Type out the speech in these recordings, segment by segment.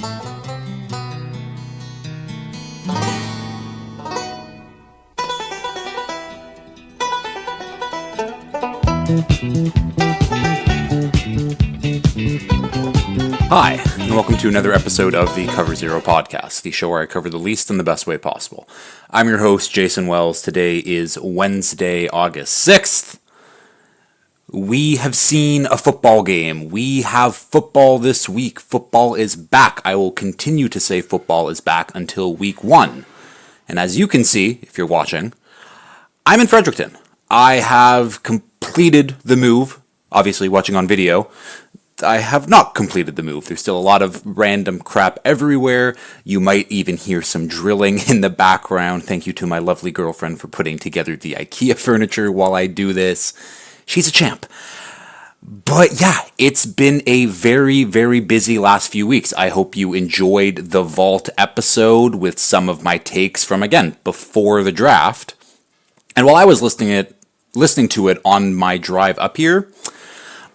Hi, and welcome to another episode of the Cover Zero podcast, the show where I cover the least in the best way possible. I'm your host, Jason Wells. Today is Wednesday, August 6th. We have seen a football game. We have football this week. Football is back. I will continue to say football is back until week 1. And as you can see, if you're watching, I'm in Fredericton. I have completed the move, obviously watching on video. I have not completed the move. There's still a lot of random crap everywhere. You might even hear some drilling in the background. Thank you to my lovely girlfriend for putting together the IKEA furniture while I do this. She's a champ. But yeah, it's been a very, very busy last few weeks. I hope you enjoyed the Vault episode with some of my takes from, again, before the draft. And while I was listening to it on my drive up here,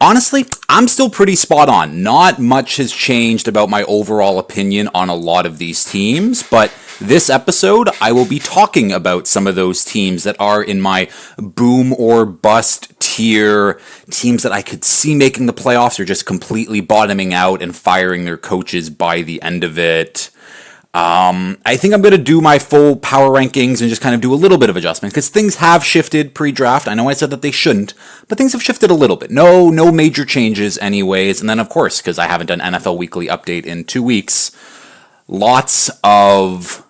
honestly, I'm still pretty spot on. Not much has changed about my overall opinion on a lot of these teams, but this episode, I will be talking about some of those teams that are in my boom or bust tier, teams that I could see making the playoffs or just completely bottoming out and firing their coaches by the end of it. I think I'm going to do my full power rankings and just kind of do a little bit of adjustment because things have shifted pre-draft. I know I said that they shouldn't, but things have shifted a little bit. No major changes anyways. And then, of course, because I haven't done NFL Weekly Update in 2 weeks, lots of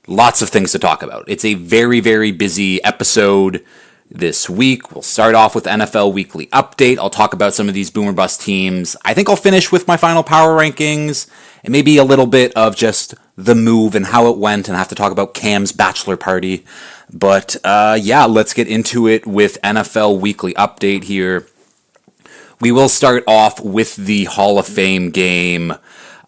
things to talk about. It's a very, very busy episode this week. We'll start off with NFL Weekly Update. I'll talk about some of these boom or bust teams. I think I'll finish with my final power rankings and maybe a little bit of just the move and how it went, and I have to talk about Cam's bachelor party. But yeah, let's get into it with NFL Weekly Update here. We will start off with the Hall of Fame game.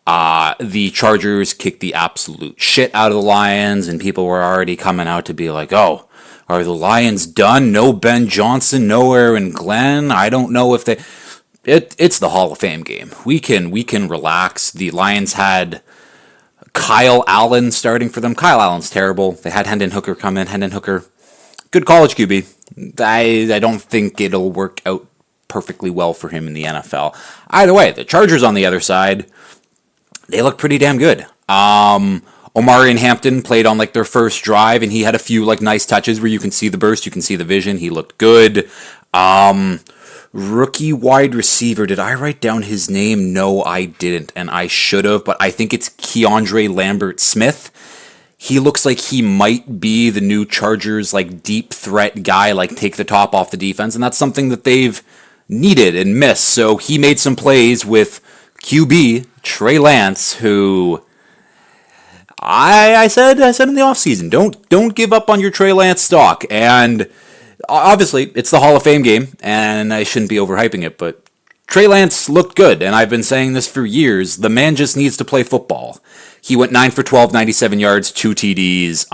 The Chargers kicked the absolute shit out of the Lions, and people were already coming out to be like, oh, are the Lions done? No Ben Johnson, no Aaron Glenn. I don't know if they... It's the Hall of Fame game. We can relax. The Lions had Kyle Allen starting for them. Kyle Allen's terrible. They had Hendon Hooker come in. Hendon Hooker, good college QB. I don't think it'll work out perfectly well for him in the NFL. Either way, the Chargers on the other side, they look pretty damn good. Omarion Hampton played on their first drive, and he had a few nice touches where you can see the burst, you can see the vision. He looked good. Rookie wide receiver, did I write down his name? No, I didn't, and I should have, but I think it's Keandre Lambert-Smith. He looks like he might be the new Chargers, deep threat guy, take the top off the defense, and that's something that they've needed and missed. So he made some plays with QB Trey Lance, who I said in the offseason, don't give up on your Trey Lance stock. And obviously, it's the Hall of Fame game, and I shouldn't be overhyping it, but Trey Lance looked good, and I've been saying this for years. The man just needs to play football. He went 9 for 12, 97 yards, 2 TDs,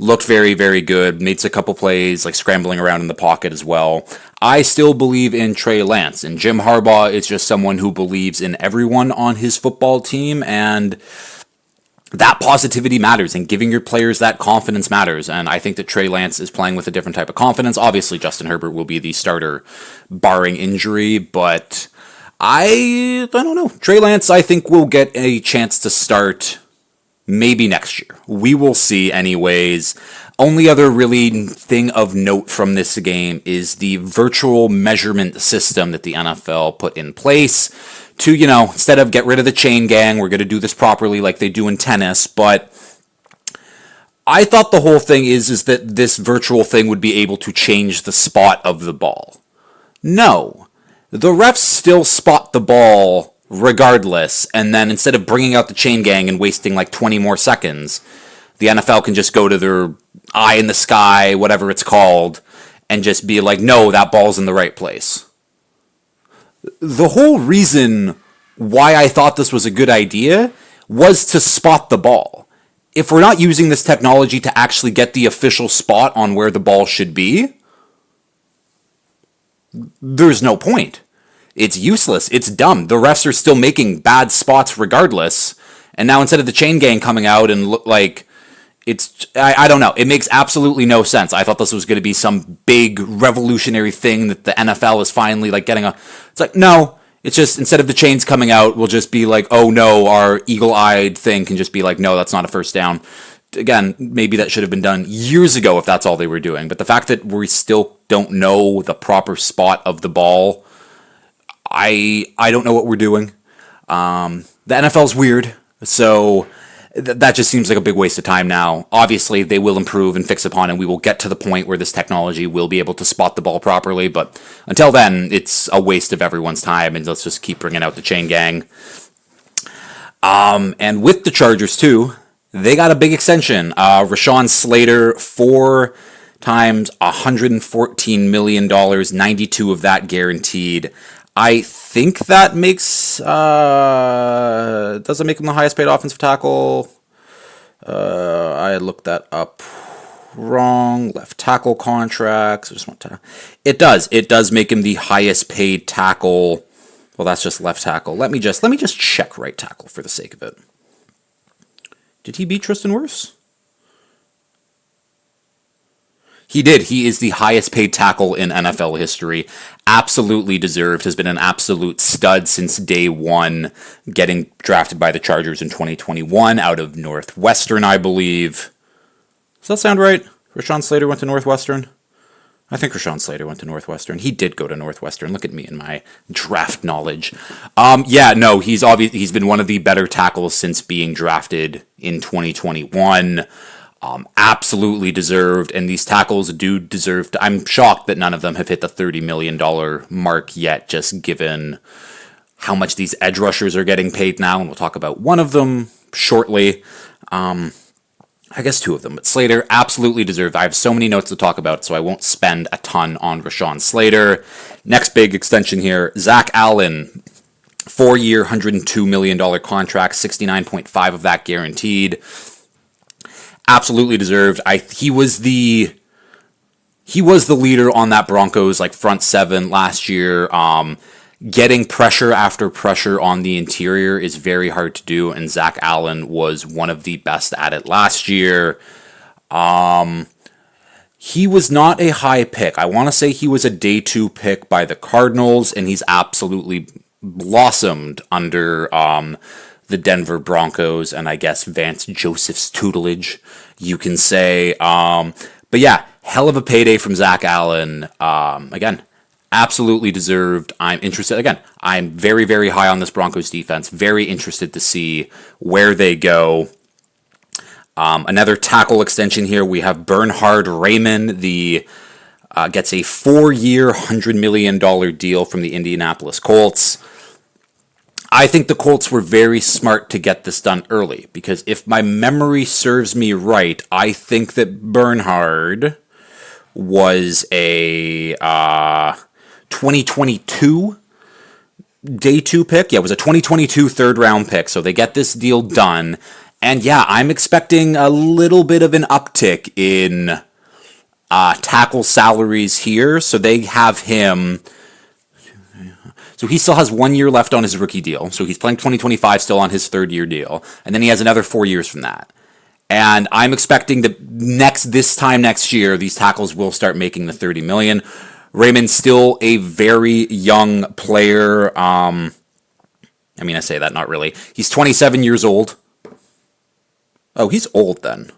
looked very, very good, made a couple plays, scrambling around in the pocket as well. I still believe in Trey Lance, and Jim Harbaugh is just someone who believes in everyone on his football team, and that positivity matters, and giving your players that confidence matters, and I think that Trey Lance is playing with a different type of confidence. Obviously, Justin Herbert will be the starter, barring injury, but I don't know. Trey Lance, I think, will get a chance to start maybe next year. We will see anyways. Only other really thing of note from this game is the virtual measurement system that the NFL put in place to, instead of get rid of the chain gang, we're going to do this properly like they do in tennis. But I thought the whole thing is that this virtual thing would be able to change the spot of the ball. No. The refs still spot the ball regardless, and then instead of bringing out the chain gang and wasting 20 more seconds, the NFL can just go to their eye in the sky, whatever it's called, and just be like, no, that ball's in the right place. The whole reason why I thought this was a good idea was to spot the ball. If we're not using this technology to actually get the official spot on where the ball should be, there's no point. It's useless. It's dumb. The refs are still making bad spots regardless. And now instead of the chain gang coming out and look like I don't know. It makes absolutely no sense. I thought this was going to be some big revolutionary thing that the NFL is finally like getting a. It's like, no, it's just instead of the chains coming out, we'll just be like, oh no, our eagle-eyed thing can just be like, no, that's not a first down. Again, maybe that should have been done years ago if that's all they were doing. But the fact that we still don't know the proper spot of the ball, I don't know what we're doing. The NFL's weird, so that just seems like a big waste of time now. Obviously, they will improve and fix upon, and we will get to the point where this technology will be able to spot the ball properly. But until then, it's a waste of everyone's time, and let's just keep bringing out the chain gang. And with the Chargers, too, they got a big extension. Rashawn Slater, 4 times $114 million, 92 of that guaranteed. I think that makes doesn't make him the highest paid offensive tackle. I looked that up wrong. Left tackle contracts. It does. It does make him the highest paid tackle. Well, that's just left tackle. Let me just check right tackle for the sake of it. Did he beat Tristan Wirfs? He did. He is the highest paid tackle in NFL history. Absolutely deserved. Has been an absolute stud since day one. Getting drafted by the Chargers in 2021 out of Northwestern, I believe. Does that sound right? Rashawn Slater went to Northwestern? I think Rashawn Slater went to Northwestern. He did go to Northwestern. Look at me and my draft knowledge. He's been one of the better tackles since being drafted in 2021. Absolutely deserved, and these tackles do deserve to. I'm shocked that none of them have hit the $30 million mark yet, just given how much these edge rushers are getting paid now, and we'll talk about one of them shortly. I guess 2 of them, but Slater absolutely deserved. I have so many notes to talk about, so I won't spend a ton on Rashawn Slater. Next big extension here, Zach Allen, 4-year, $102 million contract, 69.5 of that guaranteed. Absolutely deserved. He was the leader on that Broncos front 7 last year. Getting pressure after pressure on the interior is very hard to do, and Zach Allen was one of the best at it last year. He was not a high pick. I want to say he was a day 2 pick by the Cardinals, and he's absolutely blossomed under the Denver Broncos, and I guess Vance Joseph's tutelage, you can say. But yeah, hell of a payday from Zach Allen. Again, absolutely deserved. I'm interested. Again, I'm very, very high on this Broncos defense. Very interested to see where they go. Another tackle extension here. We have Bernhard Raymond, gets a 4-year, $100 million deal from the Indianapolis Colts. I think the Colts were very smart to get this done early, because if my memory serves me right, I think that Bernhard was a 2022 day 2 pick. Yeah, it was a 2022 3rd-round pick, so they get this deal done. And yeah, I'm expecting a little bit of an uptick in tackle salaries here, so they have him. So he still has 1 year left on his rookie deal. So he's playing 2025 still on his 3rd-year deal. And then he has another 4 years from that. And I'm expecting that this time next year, these tackles will start making the $30 million. Raymond's still a very young player. I say that, not really. He's 27 years old. Oh, he's old then.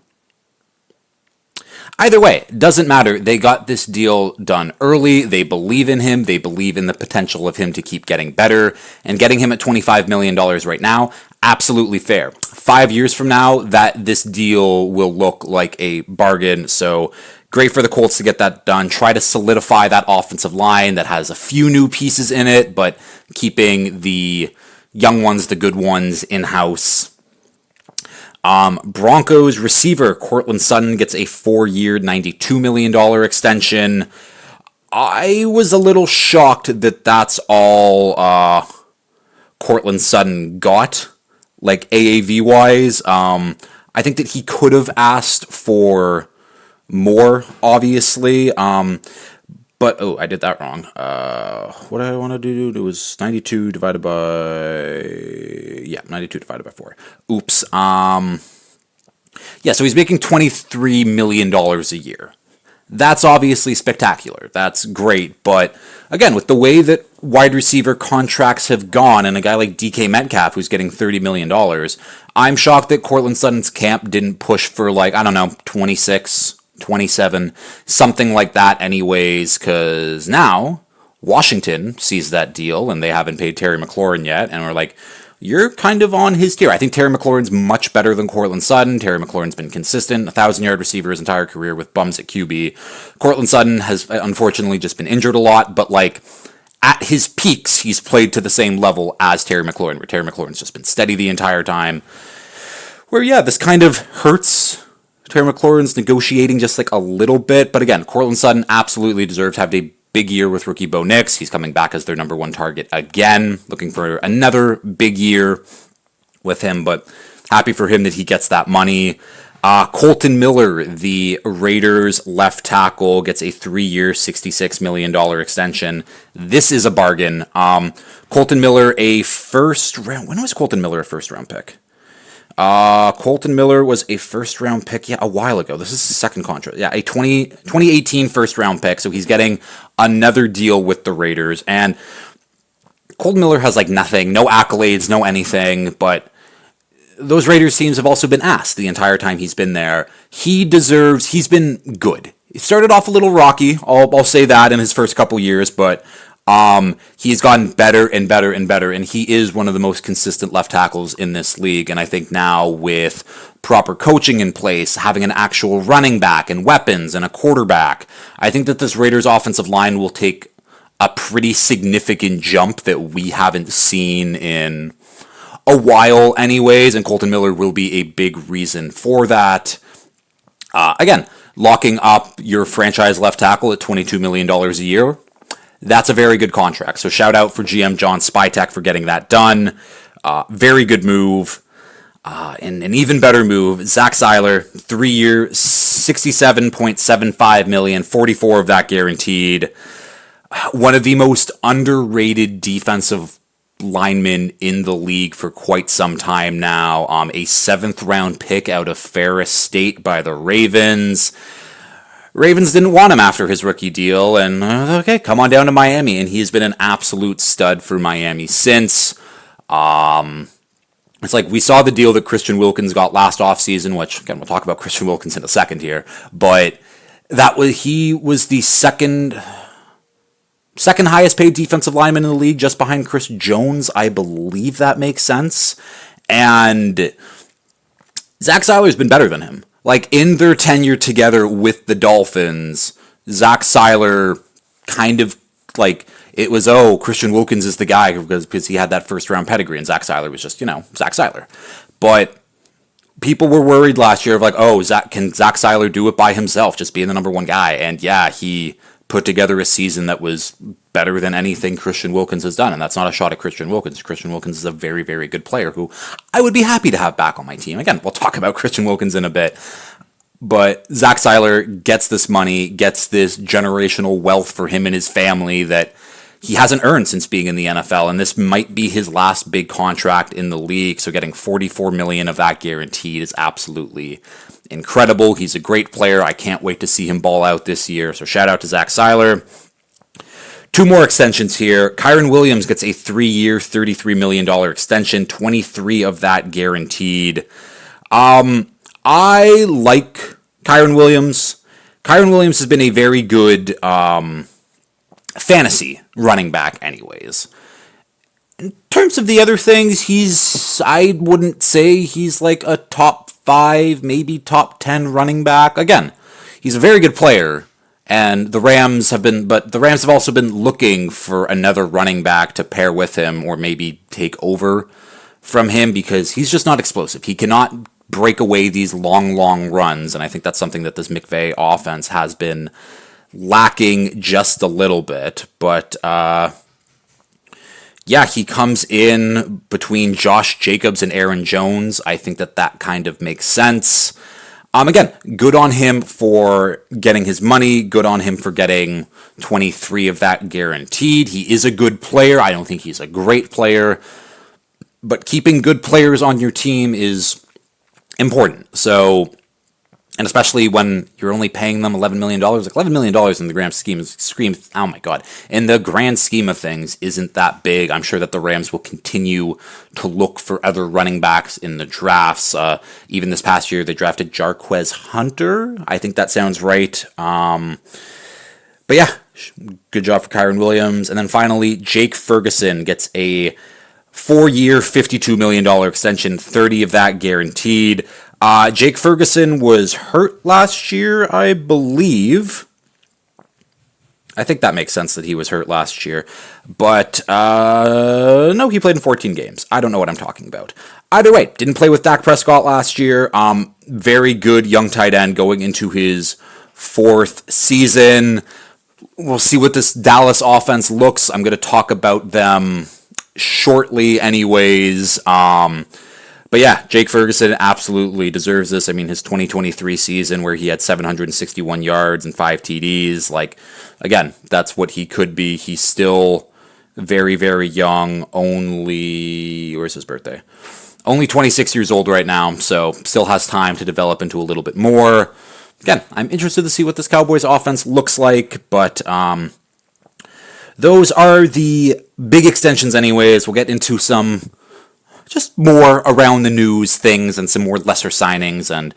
Either way, doesn't matter. They got this deal done early. They believe in him. They believe in the potential of him to keep getting better. And getting him at $25 million right now, absolutely fair. 5 years from now, this deal will look like a bargain. So great for the Colts to get that done. Try to solidify that offensive line that has a few new pieces in it, but keeping the young ones, the good ones, in-house. Broncos receiver Courtland Sutton gets a 4-year, $92 million extension. I was a little shocked that that's all Courtland Sutton got, AAV-wise. I think that he could have asked for more, obviously. But, oh, I did that wrong. What I want to do, it was 92 divided by, 92 divided by 4. Oops. Yeah, so he's making $23 million a year. That's obviously spectacular. That's great. But again, with the way that wide receiver contracts have gone, and a guy like DK Metcalf who's getting $30 million, I'm shocked that Courtland Sutton's camp didn't push for, like, I don't know, 26, 27, something like that anyways, because now Washington sees that deal, and they haven't paid Terry McLaurin yet, and we're like, you're kind of on his tier. I think Terry McLaurin's much better than Courtland Sutton. Terry McLaurin's been consistent, 1,000-yard receiver his entire career with bums at QB. Courtland Sutton has unfortunately just been injured a lot, but like at his peaks, he's played to the same level as Terry McLaurin, where Terry McLaurin's just been steady the entire time. Where, yeah, this kind of hurts Terry McLaurin's negotiating just like a little bit, but again, Courtland Sutton absolutely deserves to have a big year with rookie Bo Nix. He's coming back as their number one target again, looking for another big year with him, but happy for him that he gets that money. Colton Miller, the Raiders left tackle, gets a 3-year, $66 million extension. This is a bargain. Colton Miller, a first round... When was Colton Miller a first-round pick? Colton Miller was a first-round pick, a while ago. This is his second contract. Yeah, a 2018 first-round pick, so he's getting another deal with the Raiders. And Colton Miller has, like, nothing, no accolades, no anything, but those Raiders teams have also been asked the entire time he's been there. He's been good. He started off a little rocky, I'll say that, in his first couple years, but he's gotten better and better and better, and he is one of the most consistent left tackles in this league. And I think now with proper coaching in place, having an actual running back and weapons and a quarterback, I think that this Raiders offensive line will take a pretty significant jump that we haven't seen in a while anyways, and Colton Miller will be a big reason for that. Again, locking up your franchise left tackle at $22 million a year, that's a very good contract. So shout out for GM John Spytek for getting that done. Very good move. And an even better move, Zach Seiler, 3-year, $67.75 million, 44 of that guaranteed. One of the most underrated defensive linemen in the league for quite some time now. A 7th-round pick out of Ferris State by the Ravens. Ravens didn't want him after his rookie deal, and okay, come on down to Miami, and he's been an absolute stud for Miami since. It's like we saw the deal that Christian Wilkins got last offseason, which, again, we'll talk about Christian Wilkins in a second here, but he was the second highest paid defensive lineman in the league, just behind Chris Jones. I believe that makes sense. And Zach Seiler's been better than him. Like, in their tenure together with the Dolphins, Zach Seiler kind of, like, it was, Christian Wilkins is the guy because he had that first-round pedigree, and Zach Seiler was just, Zach Seiler. But people were worried last year of, like, can Zach Seiler do it by himself, just being the number one guy? And, yeah, he put together a season that was better than anything Christian Wilkins has done, and that's not a shot at Christian Wilkins. Christian Wilkins is a very, very good player who I would be happy to have back on my team. Again, we'll talk about Christian Wilkins in a bit, but Zach Seiler gets this money, gets this generational wealth for him and his family that he hasn't earned since being in the NFL, and this might be his last big contract in the league, so getting $44 million of that guaranteed is absolutely incredible. He's a great player. I can't wait to see him ball out this year, so shout out to Zach Seiler. 2 more extensions here. Kyren Williams gets a 3-year, $33 million extension, 23 of that guaranteed. I like Kyren Williams. Kyren Williams has been a very good fantasy running back anyways. In terms of the other things, I wouldn't say he's like a top 5, maybe top 10 running back. Again, he's a very good player, and the Rams have also been looking for another running back to pair with him or maybe take over from him because he's just not explosive. He cannot break away these long runs, and I think that's something that this McVay offense has been lacking just a little bit. But he comes in between Josh Jacobs and Aaron Jones. I think that kind of makes sense. Again, good on him for getting his money. Good on him for getting 23 of that guaranteed. He is a good player. I don't think he's a great player, but keeping good players on your team is important. So, and especially when you're only paying them $11 million, like $11 million in the grand scheme, oh my God, in the grand scheme of things, isn't that big. I'm sure that the Rams will continue to look for other running backs in the drafts. Even this past year, they drafted Jarquez Hunter. I think that sounds right. But yeah, good job for Kyron Williams. And then finally, Jake Ferguson gets a 4-year, $52 million extension, 30 of that guaranteed. Jake Ferguson was hurt last year, I believe. I think that makes sense that he was hurt last year. But, no, he played in 14 games. I don't know what I'm talking about. Either way, didn't play with Dak Prescott last year. Very good young tight end going into his 4th season. We'll see what this Dallas offense looks. I'm going to talk about them shortly anyways. But yeah, Jake Ferguson absolutely deserves this. I mean, his 2023 season where he had 761 yards and 5 TDs, like, again, that's what he could be. He's still very, very young, where's his birthday? Only 26 years old right now, so still has time to develop into a little bit more. Again, I'm interested to see what this Cowboys offense looks like, but those are the big extensions anyways. We'll get into some just more around the news things and some more lesser signings, and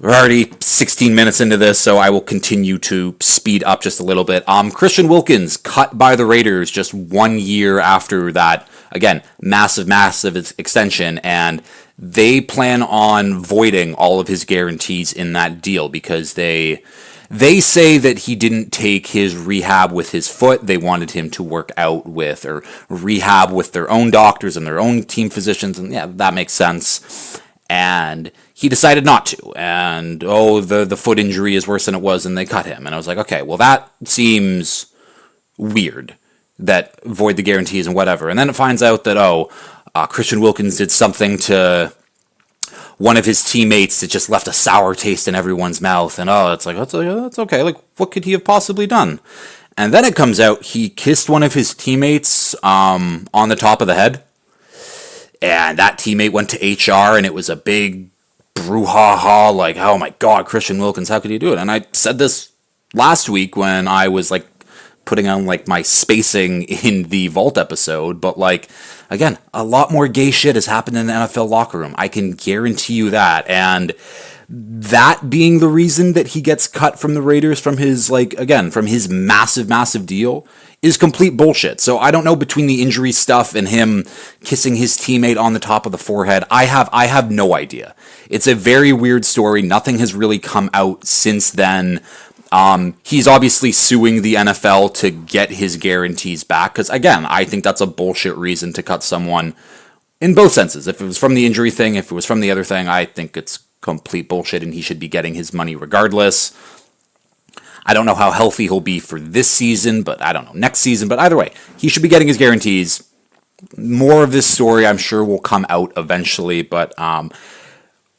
we're already 16 minutes into this, so I will continue to speed up just a little bit. Christian Wilkins cut by the Raiders just 1 year after that, again, massive extension, and they plan on voiding all of his guarantees in that deal because they say that he didn't take his rehab with his foot. They wanted him to work out with or rehab with their own doctors and their own team physicians. And yeah, that makes sense. And he decided not to. And, the foot injury is worse than it was, and they cut him. And I was like, okay, well, that seems weird, that void the guarantees and whatever. And then it finds out that, Christian Wilkins did something to one of his teammates that just left a sour taste in everyone's mouth, and it's like, that's okay, like, what could he have possibly done? And then it comes out he kissed one of his teammates on the top of the head, and that teammate went to HR, and it was a big brouhaha, like, oh my God, Christian Wilkins, how could he do it? And I said this last week when I was, like, putting on, like, my spacing in the Vault episode, but, like, again, a lot more gay shit has happened in the NFL locker room. I can guarantee you that. And that being the reason that he gets cut from the Raiders from his, from his massive deal is complete bullshit. So I don't know, between the injury stuff and him kissing his teammate on the top of the forehead, I have no idea. It's a very weird story. Nothing has really come out since then. He's obviously suing the NFL to get his guarantees back, because, again, I think that's a bullshit reason to cut someone in both senses. If it was from the injury thing, if it was from the other thing, I think it's complete bullshit, and he should be getting his money regardless. I don't know how healthy he'll be for this season, but I don't know, next season, but either way, he should be getting his guarantees. More of this story, I'm sure, will come out eventually, but,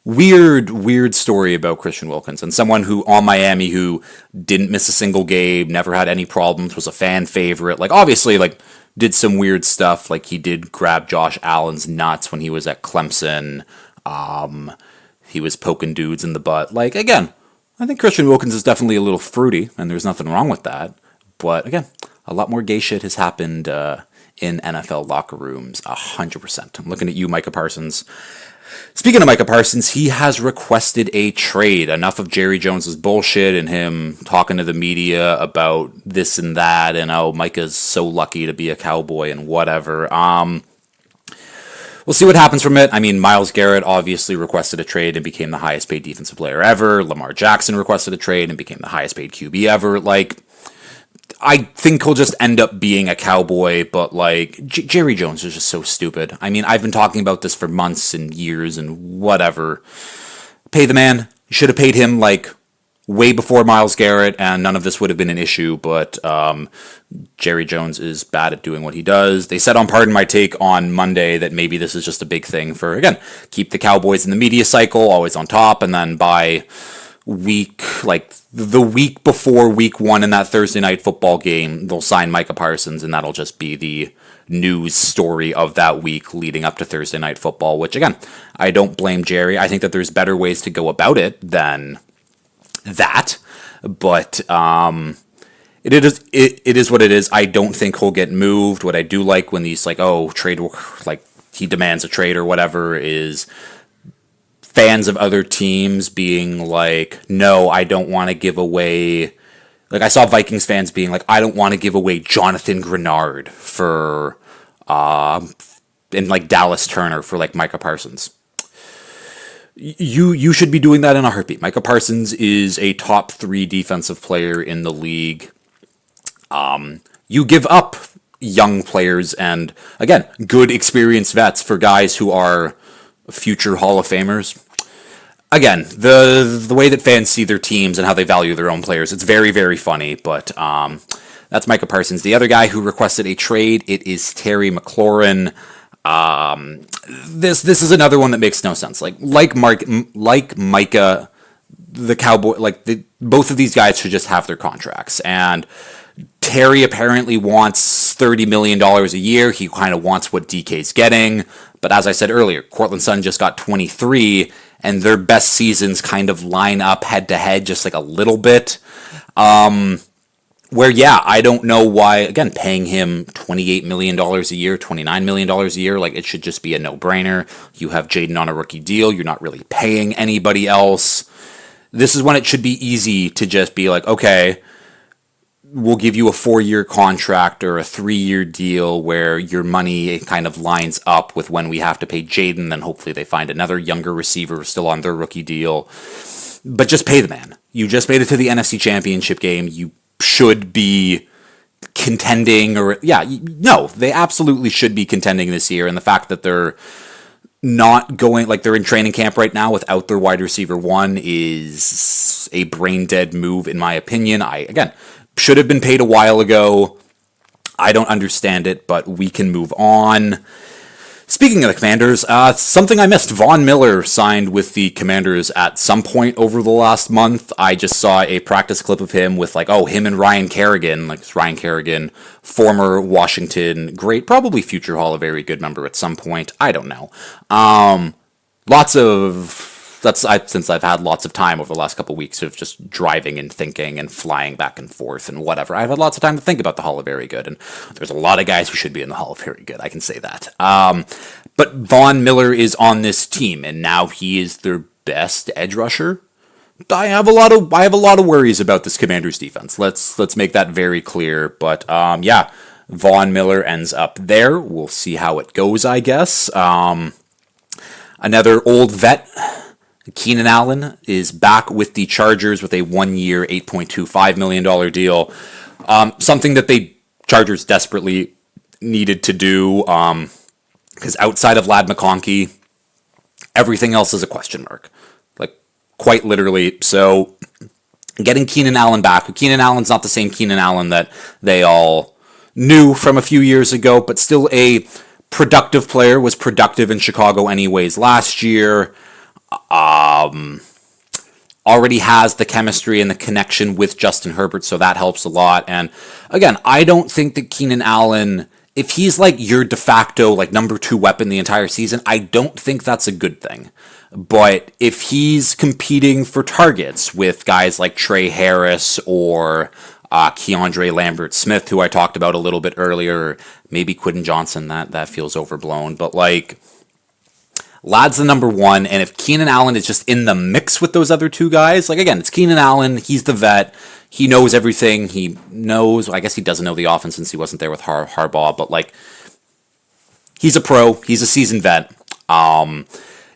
weird story about Christian Wilkins, and someone who on Miami who didn't miss a single game, never had any problems, was a fan favorite. Like, obviously, like, did some weird stuff. Like, he did grab Josh Allen's nuts when he was at Clemson. He was poking dudes in the butt. Like, again, I think Christian Wilkins is definitely a little fruity, and there's nothing wrong with that. But again, a lot more gay shit has happened in NFL locker rooms, 100%. I'm looking at you, Micah Parsons. Speaking of Micah Parsons, he has requested a trade. Enough of Jerry Jones's bullshit and him talking to the media about this and that, and Micah's so lucky to be a Cowboy and whatever. We'll see what happens from it. I mean, Myles Garrett obviously requested a trade and became the highest paid defensive player ever. Lamar Jackson requested a trade and became the highest paid QB ever. Like, I think he'll just end up being a Cowboy, but, like, Jerry Jones is just so stupid. I mean, I've been talking about this for months and years and whatever. Pay the man. You should have paid him, like, way before Myles Garrett, and none of this would have been an issue, but Jerry Jones is bad at doing what he does. They said on Pardon My Take on Monday that maybe this is just a big thing for, again, keep the Cowboys in the media cycle, always on top, and then by the week before week 1 in that Thursday night football game, they'll sign Micah Parsons, and that'll just be the news story of that week leading up to Thursday night football, which, again, I don't blame Jerry. I think that there's better ways to go about it than that, but it is what it is. I don't think he'll get moved. What I do like when these trade, like he demands a trade or whatever, is fans of other teams being like, no, I don't want to give away. Like, I saw Vikings fans being like, I don't want to give away Jonathan Grenard for and like Dallas Turner for like Micah Parsons. You should be doing that in a heartbeat. Micah Parsons is a top 3 defensive player in the league. You give up young players and, again, good experienced vets for guys who are future Hall of Famers. Again, the way that fans see their teams and how they value their own players, it's very, very funny, but that's Micah Parsons. The other guy who requested a trade, it is Terry McLaurin. This is another one that makes no sense. Like Micah, the Cowboy, both of these guys should just have their contracts. And Terry apparently wants $30 million a year. He kind of wants what DK's getting. But as I said earlier, Cortland Sutton just got 23, and their best seasons kind of line up head to head just like a little bit. Where, yeah, I don't know why, again, paying him $28 million a year, $29 million a year, like, it should just be a no-brainer. You have Jaden on a rookie deal. You're not really paying anybody else. This is when it should be easy to just be like, okay, we'll give you a 4-year contract or a 3-year deal where your money kind of lines up with when we have to pay Jaden, then hopefully they find another younger receiver still on their rookie deal. But just pay the man. You just made it to the NFC Championship game. You should be contending, or they absolutely should be contending this year. And the fact that they're not going, like, they're in training camp right now without their wide receiver 1 is a brain dead move in my opinion. Again, should have been paid a while ago. I don't understand it, but we can move on. Speaking of the Commanders, something I missed. Von Miller signed with the Commanders at some point over the last month. I just saw a practice clip of him with him and Ryan Kerrigan. Like, Ryan Kerrigan, former Washington great, probably future Hall of Very Good member at some point. I don't know. Since I've had lots of time over the last couple of weeks of just driving and thinking and flying back and forth and whatever, I've had lots of time to think about the Hall of Very Good, and there's a lot of guys who should be in the Hall of Very Good, I can say that. But Von Miller is on this team, and now he is their best edge rusher. I have a lot of worries about this Commanders defense. Let's make that very clear. But Von Miller ends up there. We'll see how it goes, I guess. Another old vet, Keenan Allen, is back with the Chargers with a 1-year, $8.25 million deal. Something that the Chargers desperately needed to do, because outside of Ladd McConkey, everything else is a question mark. Like, quite literally. So, getting Keenan Allen back. Keenan Allen's not the same Keenan Allen that they all knew from a few years ago, but still a productive player, was productive in Chicago anyways last year. Already has the chemistry and the connection with Justin Herbert, so that helps a lot. And again, I don't think that Keenan Allen, if he's like your de facto like number 2 weapon the entire season, I don't think that's a good thing. But if he's competing for targets with guys like Trey Harris or Keandre Lambert-Smith, who I talked about a little bit earlier, maybe Quidden Johnson, that feels overblown, but like, Ladd's the number 1, and if Keenan Allen is just in the mix with those other 2 guys, like, again, it's Keenan Allen, he's the vet, he knows everything, he knows, I guess he doesn't know the offense since he wasn't there with Harbaugh, but, like, he's a pro, he's a seasoned vet.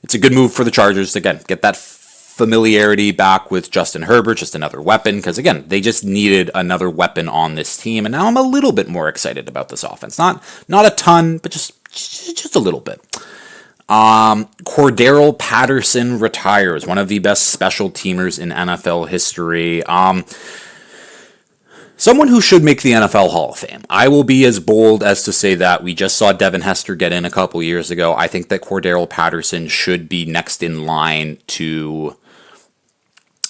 It's a good move for the Chargers to, again, get that familiarity back with Justin Herbert, just another weapon, because, again, they just needed another weapon on this team, and now I'm a little bit more excited about this offense. Not a ton, but just a little bit. Cordero Patterson retires, one of the best special teamers in NFL history. Someone who should make the NFL Hall of Fame. I will be as bold as to say that. We just saw Devin Hester get in a couple years ago. I think that Cordero Patterson should be next in line to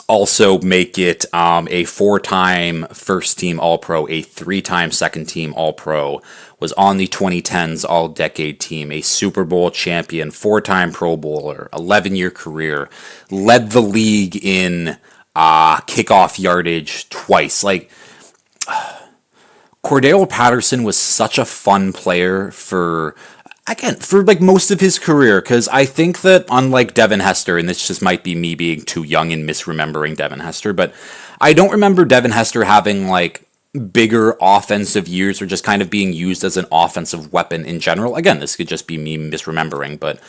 also make it a 4-time first-team All-Pro, a 3-time second-team All-Pro, was on the 2010s All-Decade team, a Super Bowl champion, 4-time Pro Bowler, 11-year career, led the league in kickoff yardage twice. Like, Cordero Patterson was such a fun player for like most of his career, because I think that unlike Devin Hester, and this just might be me being too young and misremembering Devin Hester, but I don't remember Devin Hester having like bigger offensive years or just kind of being used as an offensive weapon in general. Again, this could just be me misremembering, but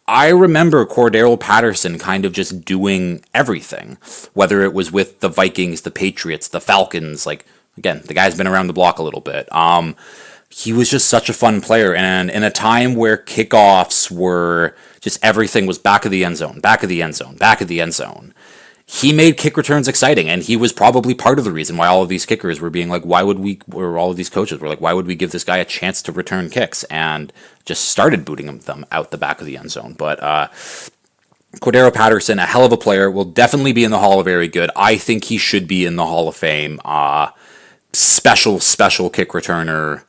I remember Cordero Patterson kind of just doing everything, whether it was with the Vikings, the Patriots, the Falcons. Like, again, the guy's been around the block a little bit. He was just such a fun player, and in a time where kickoffs were just everything was back of the end zone, back of the end zone, back of the end zone, he made kick returns exciting, and he was probably part of the reason why all of these kickers were being like, or all of these coaches were like, why would we give this guy a chance to return kicks, and just started booting them out the back of the end zone. But Cordero Patterson, a hell of a player, will definitely be in the Hall of Very Good. I think he should be in the Hall of Fame. Special kick returner.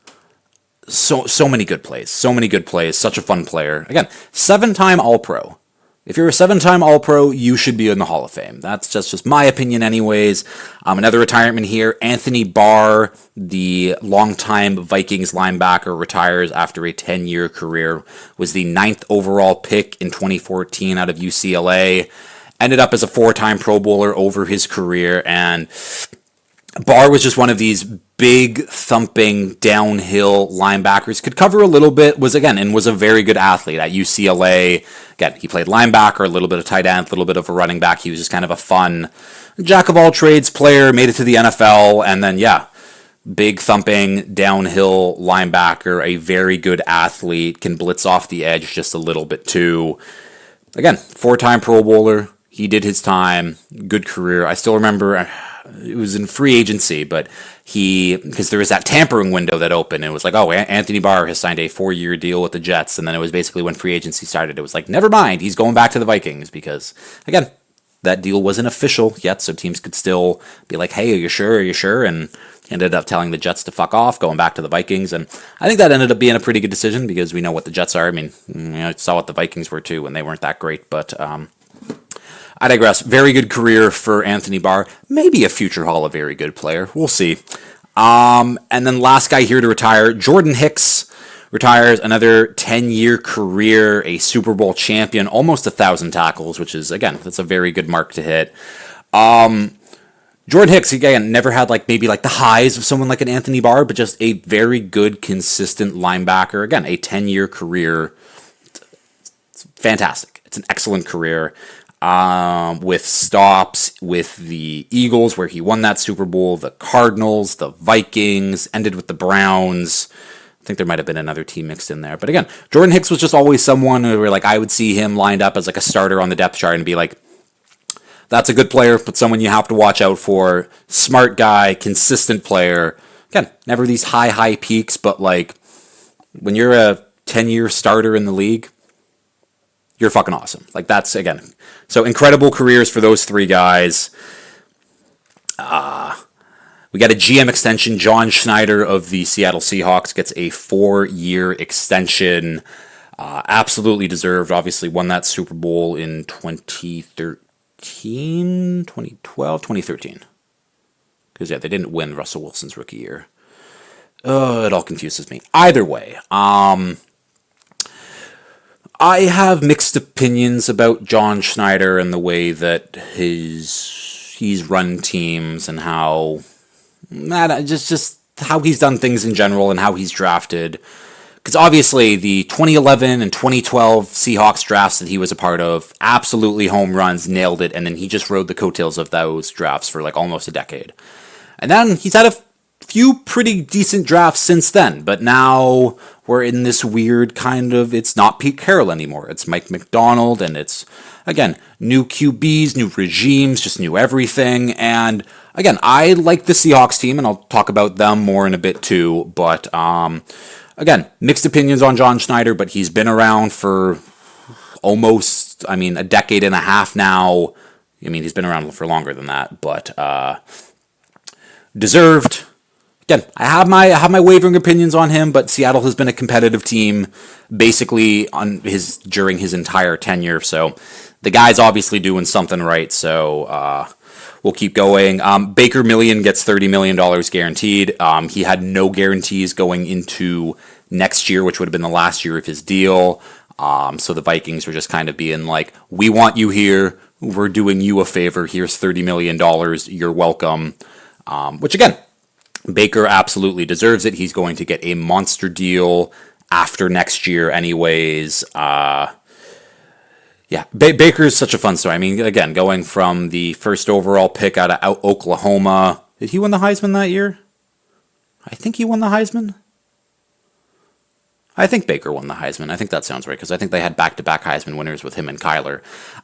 So many good plays. Such a fun player. Again, 7-time All-Pro. If you're a 7-time All-Pro, you should be in the Hall of Fame. That's just my opinion anyways. Another retirement here. Anthony Barr, the longtime Vikings linebacker, retires after a 10-year career. Was the 9th overall pick in 2014 out of UCLA. Ended up as a 4-time Pro Bowler over his career, and Barr was just one of these big, thumping, downhill linebackers. Could cover a little bit, was a very good athlete at UCLA. Again, he played linebacker, a little bit of tight end, a little bit of a running back. He was just kind of a fun jack-of-all-trades player, made it to the NFL, and then, big, thumping, downhill linebacker, a very good athlete, can blitz off the edge just a little bit too. Again, 4-time Pro Bowler. He did his time. Good career. I still remember it was in free agency, but because there was that tampering window that opened, and it was like, oh, Anthony Barr has signed a 4-year deal with the Jets, and then it was basically when free agency started, it was like, never mind, he's going back to the Vikings, because, again, that deal wasn't official yet, so teams could still be like, hey, are you sure, and ended up telling the Jets to fuck off, going back to the Vikings, and I think that ended up being a pretty good decision, because we know what the Jets are. I mean, saw what the Vikings were too, and they weren't that great, but I digress. Very good career for Anthony Barr. Maybe a future Hall of Very Good player. We'll see. And then last guy here to retire, Jordan Hicks retires, another 10-year career, a Super Bowl champion, almost 1,000 tackles, which is, again, that's a very good mark to hit. Jordan Hicks, again, never had maybe the highs of someone like an Anthony Barr, but just a very good, consistent linebacker. Again, a 10-year career. It's fantastic. It's an excellent career. With stops with the Eagles, where he won that Super Bowl, the Cardinals, the Vikings, ended with the Browns. I think there might have been another team mixed in there. But again, Jordan Hicks was just always someone where I would see him lined up as a starter on the depth chart and be like, that's a good player, but someone you have to watch out for. Smart guy, consistent player. Again, never these high peaks, but when you're a 10-year starter in the league, you're fucking awesome. That's, again, so incredible careers for those 3 guys. We got a GM extension. John Schneider of the Seattle Seahawks gets a 4-year extension. Absolutely deserved. Obviously won that Super Bowl in 2013, 2012, 2013. Because, they didn't win Russell Wilson's rookie year. It all confuses me. Either way, I have mixed opinions about John Schneider and the way that he's run teams and how just how he's done things in general and how he's drafted. Because obviously the 2011 and 2012 Seahawks drafts that he was a part of, absolutely home runs, nailed it, and then he just rode the coattails of those drafts for almost a decade. And then he's had a few pretty decent drafts since then, but now we're in this weird kind of, it's not Pete Carroll anymore. It's Mike McDonald, and it's, again, new QBs, new regimes, just new everything. And again, I like the Seahawks team, and I'll talk about them more in a bit too. But again, mixed opinions on John Schneider, but he's been around for almost, a decade and a half now. He's been around for longer than that, but deserved. Again, I have my wavering opinions on him, but Seattle has been a competitive team basically during his entire tenure. So the guy's obviously doing something right. So we'll keep going. Baker Million gets $30 million guaranteed. He had no guarantees going into next year, which would have been the last year of his deal. So the Vikings were just kind of being like, we want you here. We're doing you a favor. Here's $30 million. You're welcome. Which again, Baker absolutely deserves it. He's going to get a monster deal after next year anyways. Baker is such a fun story. Again, going from the first overall pick out of Oklahoma. Did he win the Heisman that year? I think he won the Heisman. I think Baker won the Heisman. I think that sounds right, because I think they had back-to-back Heisman winners with him and Kyler.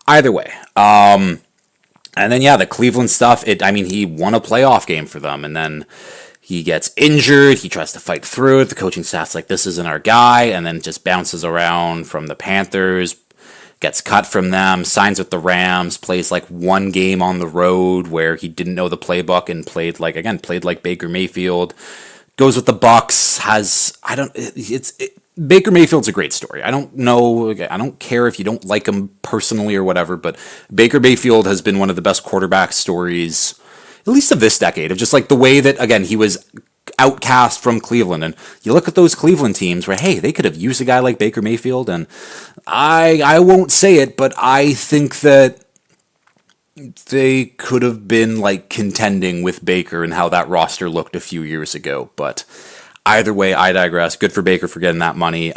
Either way. And then, the Cleveland stuff, he won a playoff game for them, and then he gets injured, he tries to fight through it, the coaching staff's like, this isn't our guy, and then just bounces around from the Panthers, gets cut from them, signs with the Rams, plays like one game on the road where he didn't know the playbook and played like Baker Mayfield, goes with the Bucks, Baker Mayfield's a great story. I don't care if you don't like him personally or whatever, but Baker Mayfield has been one of the best quarterback stories, at least of this decade, of just like the way that, again, he was outcast from Cleveland. And you look at those Cleveland teams where, hey, they could have used a guy like Baker Mayfield, and I won't say it, but I think that they could have been like contending with Baker and how that roster looked a few years ago. But either way, I digress. Good for Baker for getting that money.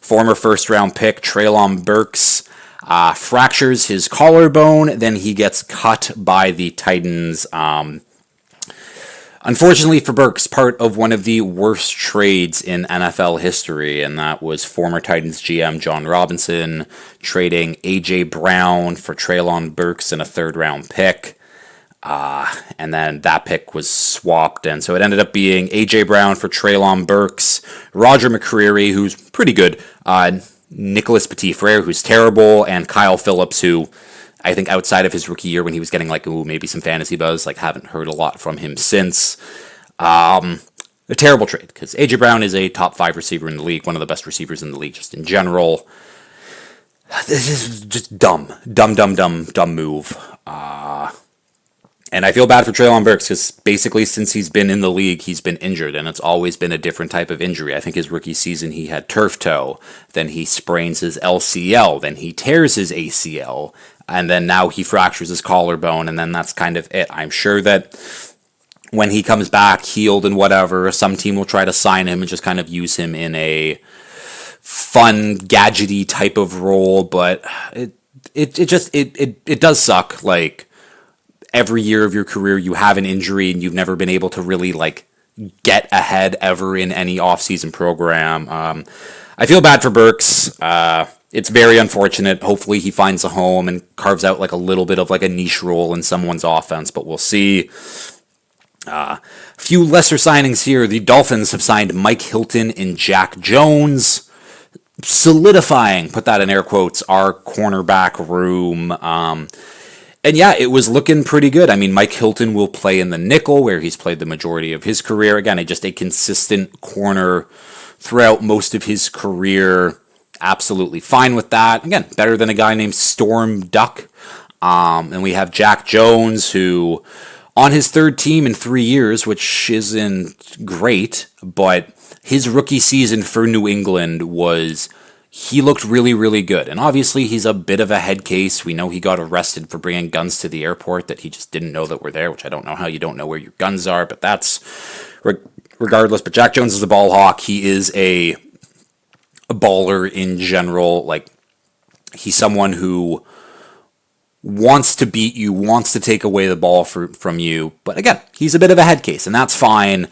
Former first-round pick Treylon Burks fractures his collarbone. Then he gets cut by the Titans. Unfortunately for Burks, part of one of the worst trades in NFL history, and that was former Titans GM John Robinson trading A.J. Brown for Treylon Burks and a third-round pick. And then that pick was swapped, and so it ended up being A.J. Brown for Treylon Burks, Roger McCreary, who's pretty good, Nicholas Petit-Frere, who's terrible, and Kyle Phillips, who I think outside of his rookie year when he was getting maybe some fantasy buzz, haven't heard a lot from him since. A terrible trade, because A.J. Brown is a top 5 receiver in the league, one of the best receivers in the league just in general. This is just dumb move. And I feel bad for Treylon Burks, because basically since he's been in the league, he's been injured, and it's always been a different type of injury. I think his rookie season he had turf toe, then he sprains his LCL, then he tears his ACL, and then now he fractures his collarbone, and then that's kind of it. I'm sure that when he comes back healed and whatever, some team will try to sign him and just kind of use him in a fun, gadgety type of role, but it does suck. Every year of your career you have an injury and you've never been able to really get ahead ever in any offseason program. I feel bad for Burks. It's very unfortunate. Hopefully he finds a home and carves out a little bit of a niche role in someone's offense, but we'll see. A few lesser signings here. The Dolphins have signed Mike Hilton and Jack Jones, solidifying, put that in air quotes, our cornerback room. And it was looking pretty good. Mike Hilton will play in the nickel, where he's played the majority of his career. Again, just a consistent corner throughout most of his career. Absolutely fine with that. Again, better than a guy named Storm Duck. And we have Jack Jones, who, on his third team in 3 years, which isn't great, but his rookie season for New England he looked really, really good. And obviously, he's a bit of a head case. We know he got arrested for bringing guns to the airport that he just didn't know that were there, which I don't know how you don't know where your guns are, but that's regardless. But Jack Jones is a ball hawk. He is a baller in general. He's someone who wants to beat you, wants to take away the ball from you. But again, he's a bit of a head case, and that's fine.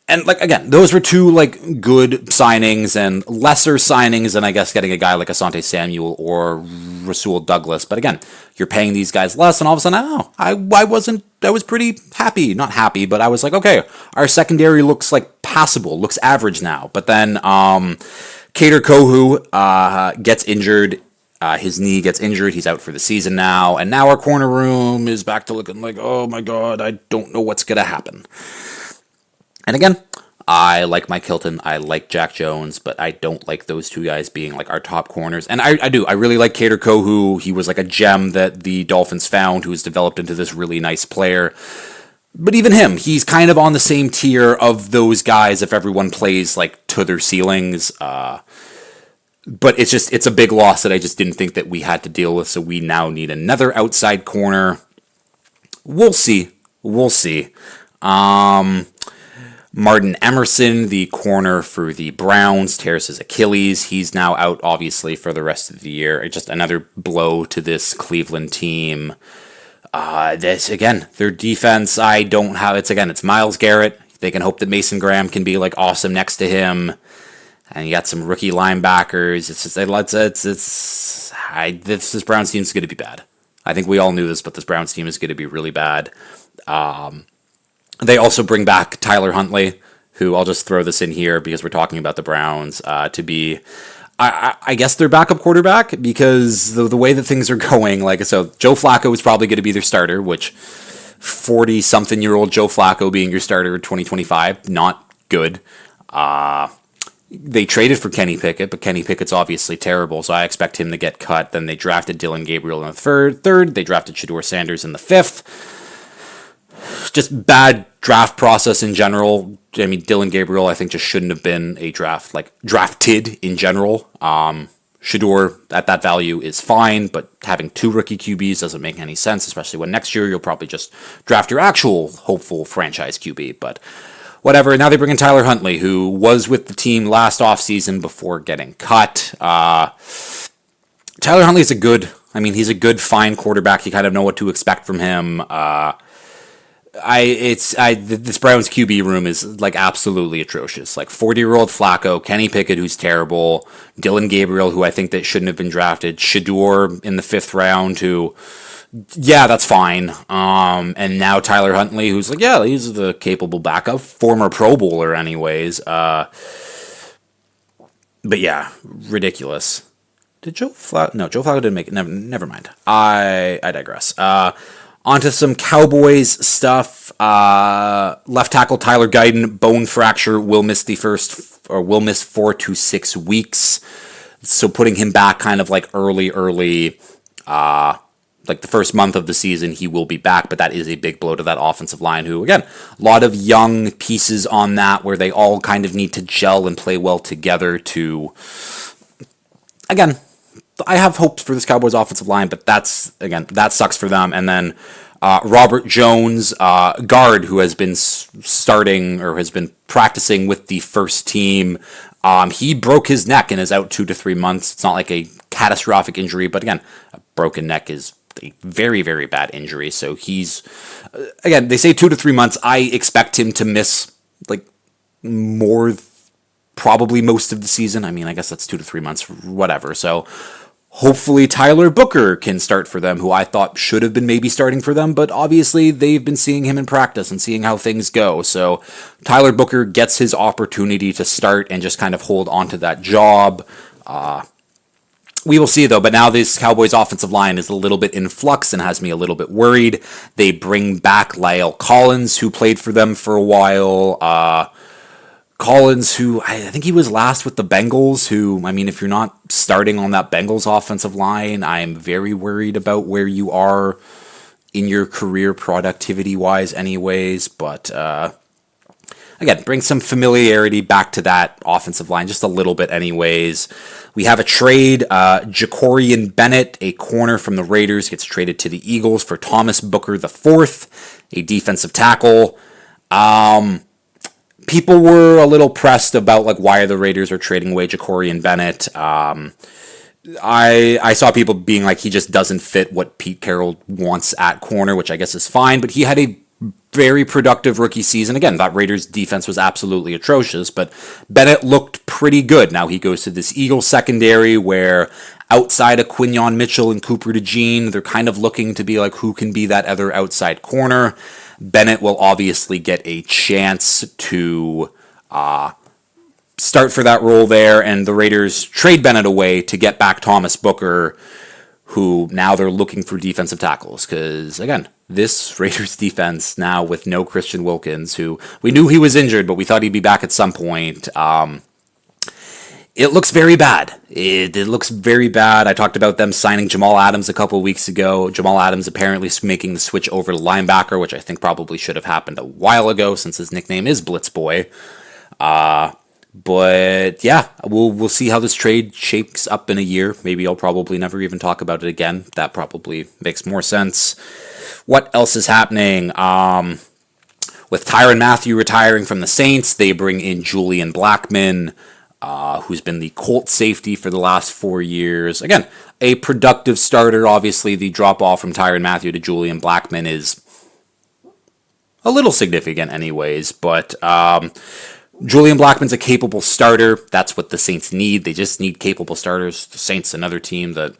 And like again, those were two like good signings and lesser signings than I guess getting a guy like Asante Samuel or Rasul Douglas. But again, you're paying these guys less, and all of a sudden, I don't know. I was pretty happy, not happy, but I was like, okay, our secondary looks like passable, looks average now. But then Kader Kohu gets injured. His knee gets injured. He's out for the season now, and now our corner room is back to looking like, oh my god, I don't know what's gonna happen. And again, I like Mike Hilton. I like Jack Jones, but I don't like those two guys being like our top corners. And I do. I really like Kader Kohu. He was like a gem that the Dolphins found, who's developed into this really nice player. But even him, he's kind of on the same tier of those guys if everyone plays like to their ceilings. But it's a big loss that I just didn't think that we had to deal with. So we now need another outside corner. We'll see. We'll see. Martin Emerson, the corner for the Browns, tears his Achilles. He's now out, obviously, for the rest of the year. Just another blow to this Cleveland team. This again, their defense. I don't have. It's Myles Garrett. They can hope that Mason Graham can be like awesome next to him. And you got some rookie linebackers. This Browns team is going to be bad. I think we all knew this, but this Browns team is going to be really bad. They also bring back Tyler Huntley, who I'll just throw this in here because we're talking about the Browns, to be, I guess, their backup quarterback because the way that things are going, like, so Joe Flacco is probably going to be their starter, which 40-something-year-old Joe Flacco being your starter in 2025, not good. They traded for Kenny Pickett, but Kenny Pickett's obviously terrible, so I expect him to get cut. Then they drafted Dylan Gabriel in the third. They drafted Shedeur Sanders in the fifth. Just bad draft process in general. I mean, Dylan Gabriel, I think, just shouldn't have been a drafted in general. Shedeur at that value is fine, but having two rookie QBs doesn't make any sense, especially when next year you'll probably just draft your actual hopeful franchise QB. But whatever. Now they bring in Tyler Huntley, who was with the team last offseason before getting cut. Tyler Huntley's he's a good, fine quarterback. You kind of know what to expect from him. This Browns QB room is like absolutely atrocious. Like 40-year-old Flacco, Kenny Pickett, who's terrible, Dylan Gabriel, who I think that shouldn't have been drafted, Shedeur in the 5th round, who, yeah, that's fine. And now Tyler Huntley, who's like, yeah, he's the capable backup, former Pro Bowler, anyways. But yeah, ridiculous. Did Joe Flacco? No, Joe Flacco didn't make it. Never mind. I digress. Onto some Cowboys stuff. Left tackle Tyler Guyton, bone fracture, will miss 4 to 6 weeks. So putting him back kind of like early, like the first month of the season, he will be back, but that is a big blow to that offensive line, who, again, a lot of young pieces on that where they all kind of need to gel and play well together to, again, I have hopes for this Cowboys offensive line, but that sucks for them. And then Robert Jones, guard, who has been starting or has been practicing with the first team. He broke his neck and is out 2 to 3 months. It's not like a catastrophic injury, but again, a broken neck is a very, very bad injury. So he's, again, they say 2 to 3 months. I expect him to miss like probably most of the season. I mean, I guess that's 2 to 3 months, whatever. So hopefully Tyler Booker can start for them, who I thought should have been maybe starting for them, but obviously they've been seeing him in practice and seeing how things go. So Tyler Booker gets his opportunity to start and just kind of hold on to that job. We will see, though, but now this Cowboys offensive line is a little bit in flux and has me a little bit worried. They bring back La'el Collins, who played for them for a while. Collins, who I think he was last with the Bengals, who, I mean, if you're not starting on that Bengals offensive line, I'm very worried about where you are in your career productivity-wise anyways, but again, bring some familiarity back to that offensive line, just a little bit anyways. We have a trade. Jacorian Bennett, a corner from the Raiders, gets traded to the Eagles for Thomas Booker IV, a defensive tackle. People were a little pressed about like why the Raiders are trading away Jacorian Bennett. I saw people being like, he just doesn't fit what Pete Carroll wants at corner, which I guess is fine, but he had a very productive rookie season. Again, that Raiders defense was absolutely atrocious, but Bennett looked pretty good. Now he goes to this Eagles secondary where outside of Quinyon Mitchell and Cooper DeJean, they're kind of looking to be like who can be that other outside corner. Bennett will obviously get a chance to start for that role there, and the Raiders trade Bennett away to get back Thomas Booker, who now they're looking for defensive tackles. Because, again, this Raiders defense now with no Christian Wilkins, who we knew he was injured, but we thought he'd be back at some point. It looks very bad. It looks very bad. I talked about them signing Jamal Adams a couple of weeks ago. Jamal Adams apparently making the switch over to linebacker, which I think probably should have happened a while ago since his nickname is Blitz Boy. But yeah, we'll see how this trade shapes up in a year. Maybe I'll probably never even talk about it again. That probably makes more sense. What else is happening? With Tyrann Mathieu retiring from the Saints, they bring in Julian Blackmon, who's been the Colts safety for the last 4 years. Again, a productive starter. Obviously, the drop-off from Tyrann Mathieu to Julian Blackmon is a little significant anyways, but Julian Blackmon's a capable starter. That's what the Saints need. They just need capable starters. The Saints, another team that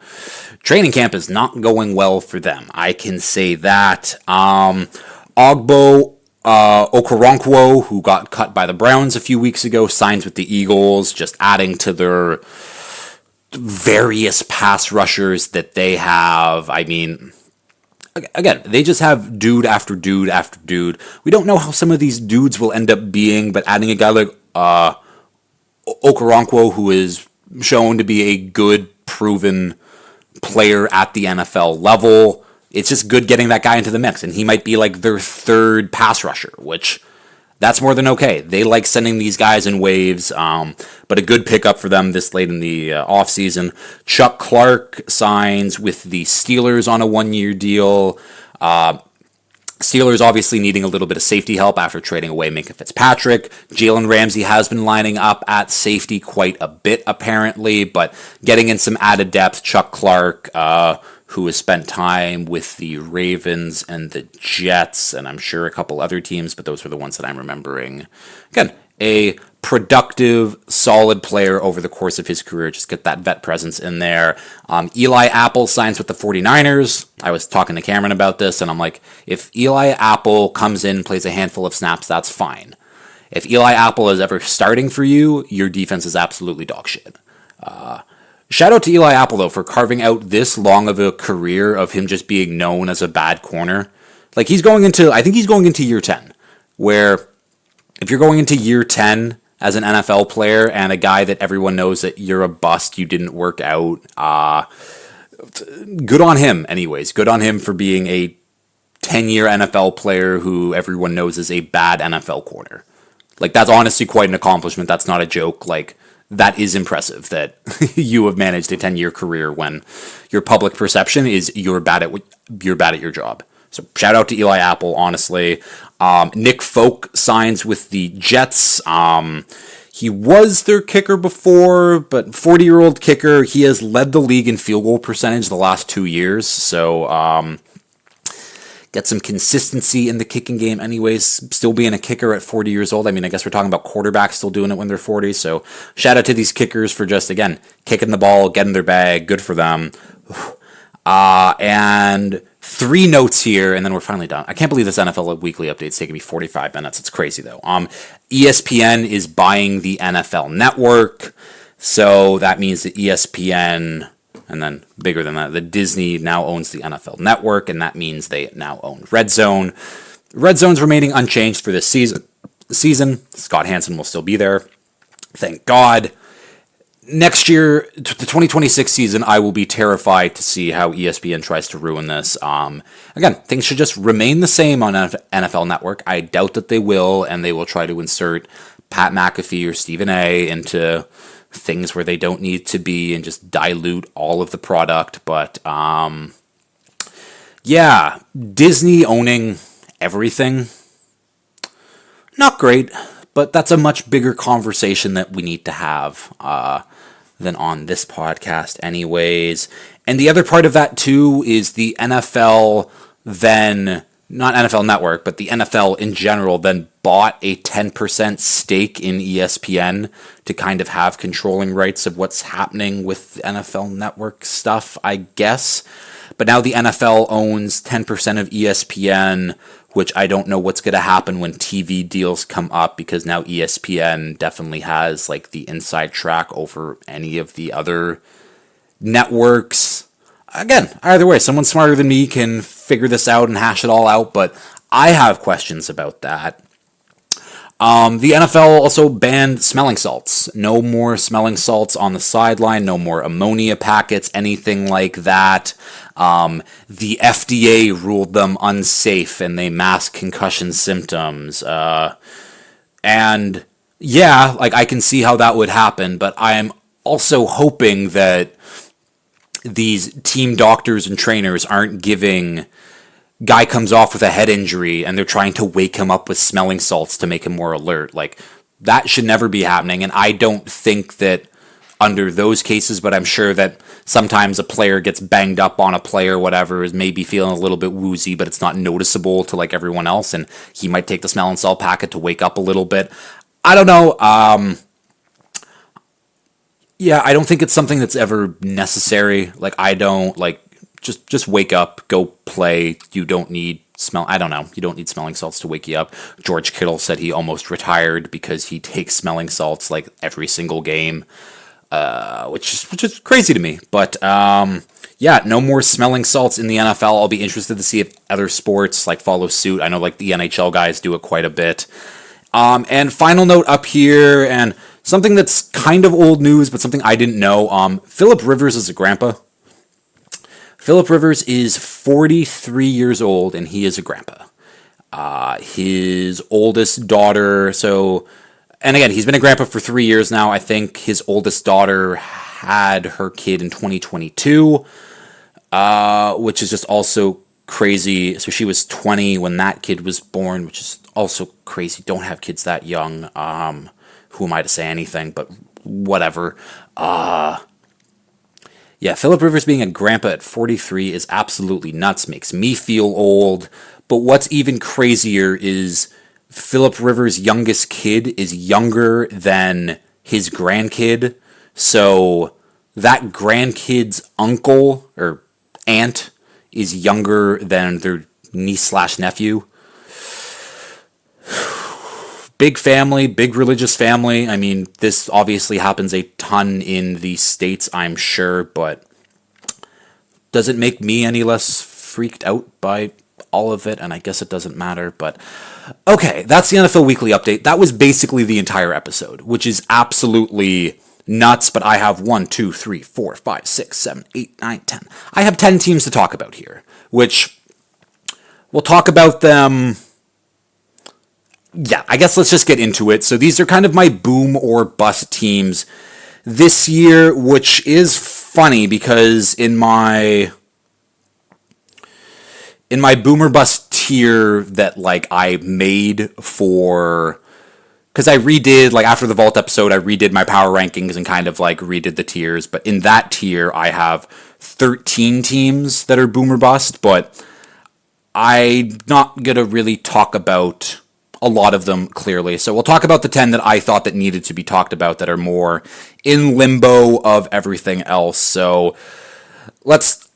training camp is not going well for them. I can say that. Ogbo Okoronkwo, who got cut by the Browns a few weeks ago, signs with the Eagles, just adding to their various pass rushers that they have. I mean, again, they just have dude after dude after dude. We don't know how some of these dudes will end up being, but adding a guy like Okoronkwo, who is shown to be a good, proven player at the NFL level, it's just good getting that guy into the mix. And he might be like their third pass rusher, which that's more than okay. They like sending these guys in waves, but a good pickup for them this late in the offseason. Chuck Clark signs with the Steelers on a 1-year deal. Steelers obviously needing a little bit of safety help after trading away Minkah Fitzpatrick. Jalen Ramsey has been lining up at safety quite a bit, apparently, but getting in some added depth. Chuck Clark, who has spent time with the Ravens and the Jets, and I'm sure a couple other teams, but those were the ones that I'm remembering. Again, a productive, solid player over the course of his career. Just get that vet presence in there. Eli Apple signs with the 49ers. I was talking to Cameron about this, and I'm like, if Eli Apple comes in, plays a handful of snaps, that's fine. If Eli Apple is ever starting for you, your defense is absolutely dog shit. Shout out to Eli Apple, though, for carving out this long of a career of him just being known as a bad corner. Like, I think he's going into year 10, where if you're going into year 10 as an NFL player and a guy that everyone knows that you're a bust, you didn't work out, good on him anyways. Good on him for being a 10-year NFL player who everyone knows is a bad NFL corner. Like, that's honestly quite an accomplishment. That's not a joke. Like, that is impressive that you have managed a 10-year career when your public perception is you're bad at your job. So shout out to Eli Apple, honestly. Nick Folk signs with the Jets. He was their kicker before, but 40-year-old kicker. He has led the league in field goal percentage the last 2 years. So get some consistency in the kicking game anyways. Still being a kicker at 40 years old. I mean, I guess we're talking about quarterbacks still doing it when they're 40. So shout out to these kickers for just, again, kicking the ball, getting their bag. Good for them. And 3 notes here, and then we're finally done. I can't believe this NFL Weekly Update's taking me 45 minutes. It's crazy, though. ESPN is buying the NFL Network, so that means that ESPN, and then bigger than that, the Disney now owns the NFL Network, and that means they now own Red Zone. Red Zone's remaining unchanged for this season. Scott Hansen will still be there. Thank God. Next year, the 2026 season, I will be terrified to see how ESPN tries to ruin this. Again, things should just remain the same on NFL Network. I doubt that they will, and they will try to insert Pat McAfee or Stephen A. into things where they don't need to be and just dilute all of the product. But, yeah, Disney owning everything, not great. But that's a much bigger conversation that we need to have than on this podcast anyways. And the other part of that, too, is the NFL then not NFL Network, but the NFL in general then bought a 10% stake in ESPN to kind of have controlling rights of what's happening with NFL Network stuff, I guess. But now the NFL owns 10% of ESPN, which I don't know what's going to happen when TV deals come up, because now ESPN definitely has like the inside track over any of the other networks. Again, either way, someone smarter than me can figure this out and hash it all out, but I have questions about that. The NFL also banned smelling salts. No more smelling salts on the sideline, no more ammonia packets, anything like that. The FDA ruled them unsafe and they mask concussion symptoms. And yeah, like I can see how that would happen, but I am also hoping that these team doctors and trainers aren't giving guy comes off with a head injury and they're trying to wake him up with smelling salts to make him more alert. Like, that should never be happening. And I don't think that under those cases, but I'm sure that sometimes a player gets banged up on a play or whatever, is maybe feeling a little bit woozy, but it's not noticeable to like everyone else, and he might take the smelling salt packet to wake up a little bit. I don't know. Yeah, I don't think it's something that's ever necessary. Like, I don't like just wake up, go play. You don't need I don't know. You don't need smelling salts to wake you up. George Kittle said he almost retired because he takes smelling salts like every single game, which is crazy to me. But yeah, no more smelling salts in the NFL. I'll be interested to see if other sports like follow suit. I know like the NHL guys do it quite a bit. And final note up here, and something that's kind of old news, but something I didn't know. Philip Rivers is a grandpa. Philip Rivers is 43 years old, and he is a grandpa. His oldest daughter, and again, he's been a grandpa for 3 years now. I think his oldest daughter had her kid in 2022, which is just also crazy. So she was 20 when that kid was born, which is also crazy. Don't have kids that young. Who am I to say anything, but whatever. Yeah, Philip Rivers being a grandpa at 43 is absolutely nuts, makes me feel old. But what's even crazier is Philip Rivers' youngest kid is younger than his grandkid. So that grandkid's uncle or aunt is younger than their niece/nephew. Big family, big religious family. I mean, this obviously happens a ton in the States, I'm sure, but does it make me any less freaked out by all of it? And I guess it doesn't matter, but okay, that's the NFL Weekly Update. That was basically the entire episode, which is absolutely nuts, but I have 1, 2, 3, 4, 5, 6, 7, 8, 9, 10. I have 10 teams to talk about here, which we'll talk about them. Yeah, I guess let's just get into it. So these are kind of my boom or bust teams this year, which is funny because in my boom or bust tier that like I made for, because I redid, like after the Vault episode, I redid my power rankings and kind of like redid the tiers. But in that tier, I have 13 teams that are boom or bust, but I'm not going to really talk about a lot of them clearly. So we'll talk about the 10 that I thought that needed to be talked about that are more in limbo of everything else. So let's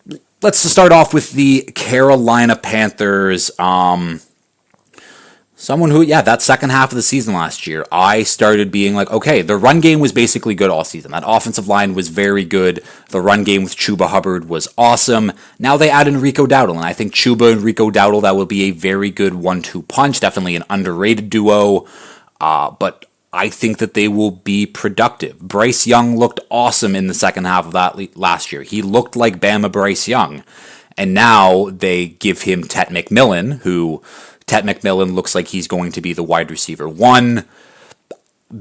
start off with the Carolina Panthers. Someone who, yeah, that second half of the season last year, I started being like, okay, the run game was basically good all season. That offensive line was very good. The run game with Chuba Hubbard was awesome. Now they add in Rico Dowdle, and I think Chuba and Rico Dowdle, that will be a very good 1-2 punch. Definitely an underrated duo, but I think that they will be productive. Bryce Young looked awesome in the second half of that last year. He looked like Bama Bryce Young, and now they give him Tet McMillan, who Tet McMillan looks like he's going to be the wide receiver one.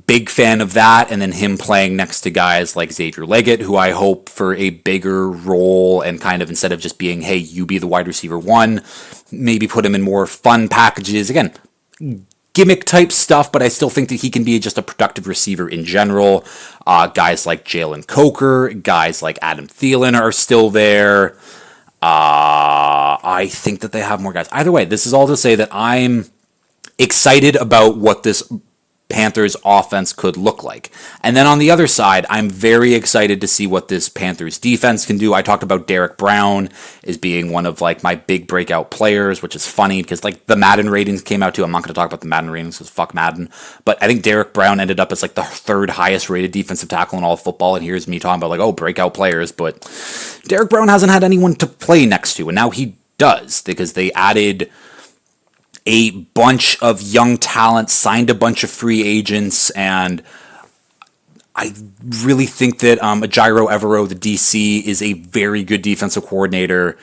Big fan of that. And then him playing next to guys like Xavier Leggett, who I hope for a bigger role and kind of instead of just being, hey, you be the wide receiver one, maybe put him in more fun packages. Again, gimmick type stuff, but I still think that he can be just a productive receiver in general. Guys like Jalen Coker, guys like Adam Thielen are still there. I think that they have more guys. Either way, this is all to say that I'm excited about what this Panthers offense could look like. And then on the other side, I'm very excited to see what this Panthers defense can do. I talked about Derek Brown as being one of like my big breakout players, which is funny because like the Madden ratings came out too. I'm not going to talk about the Madden ratings because fuck Madden. But I think Derek Brown ended up as like the third highest rated defensive tackle in all of football. And here's me talking about like, oh, breakout players. But Derek Brown hasn't had anyone to play next to. And now he does because they added a bunch of young talent, signed a bunch of free agents, and I really think that Ajiro Evero, the DC, is a very good defensive coordinator.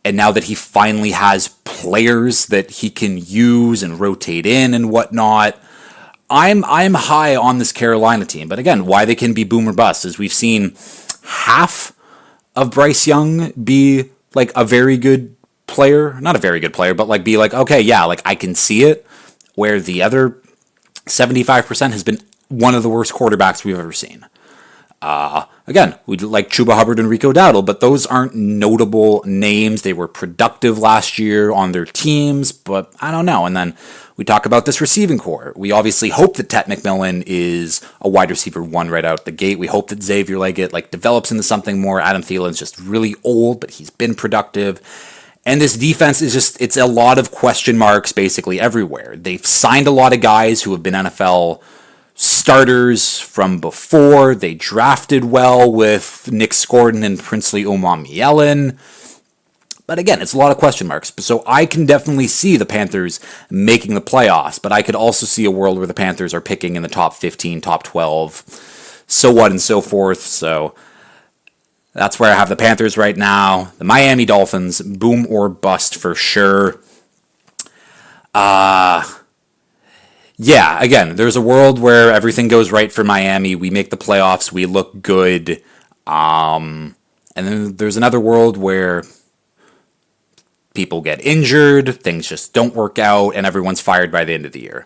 And now that he finally has players that he can use and rotate in and whatnot, I'm high on this Carolina team. But again, why they can be boom or bust is we've seen half of Bryce Young be like a very good player, not a very good player, but like be like, okay, yeah, like I can see it, where the other 75% has been one of the worst quarterbacks we've ever seen. Again, we like Chuba Hubbard and Rico Dowdle, but those aren't notable names. They were productive last year on their teams, but I don't know. And then we talk about this receiving core. We obviously hope that Ted McMillan is a wide receiver one right out the gate. We hope that Xavier Leggett like develops into something more. Adam Thielen's just really old, but he's been productive. And this defense is just, it's a lot of question marks basically everywhere. They've signed a lot of guys who have been NFL starters from before. They drafted well with Nick Scordon and Princely Omamielen. But again, it's a lot of question marks. So I can definitely see the Panthers making the playoffs, but I could also see a world where the Panthers are picking in the top 15, top 12, so on and so forth. So that's where I have the Panthers right now. The Miami Dolphins, boom or bust for sure. Yeah, again, there's a world where everything goes right for Miami. We make the playoffs. We look good. And then there's another world where people get injured, things just don't work out, and everyone's fired by the end of the year.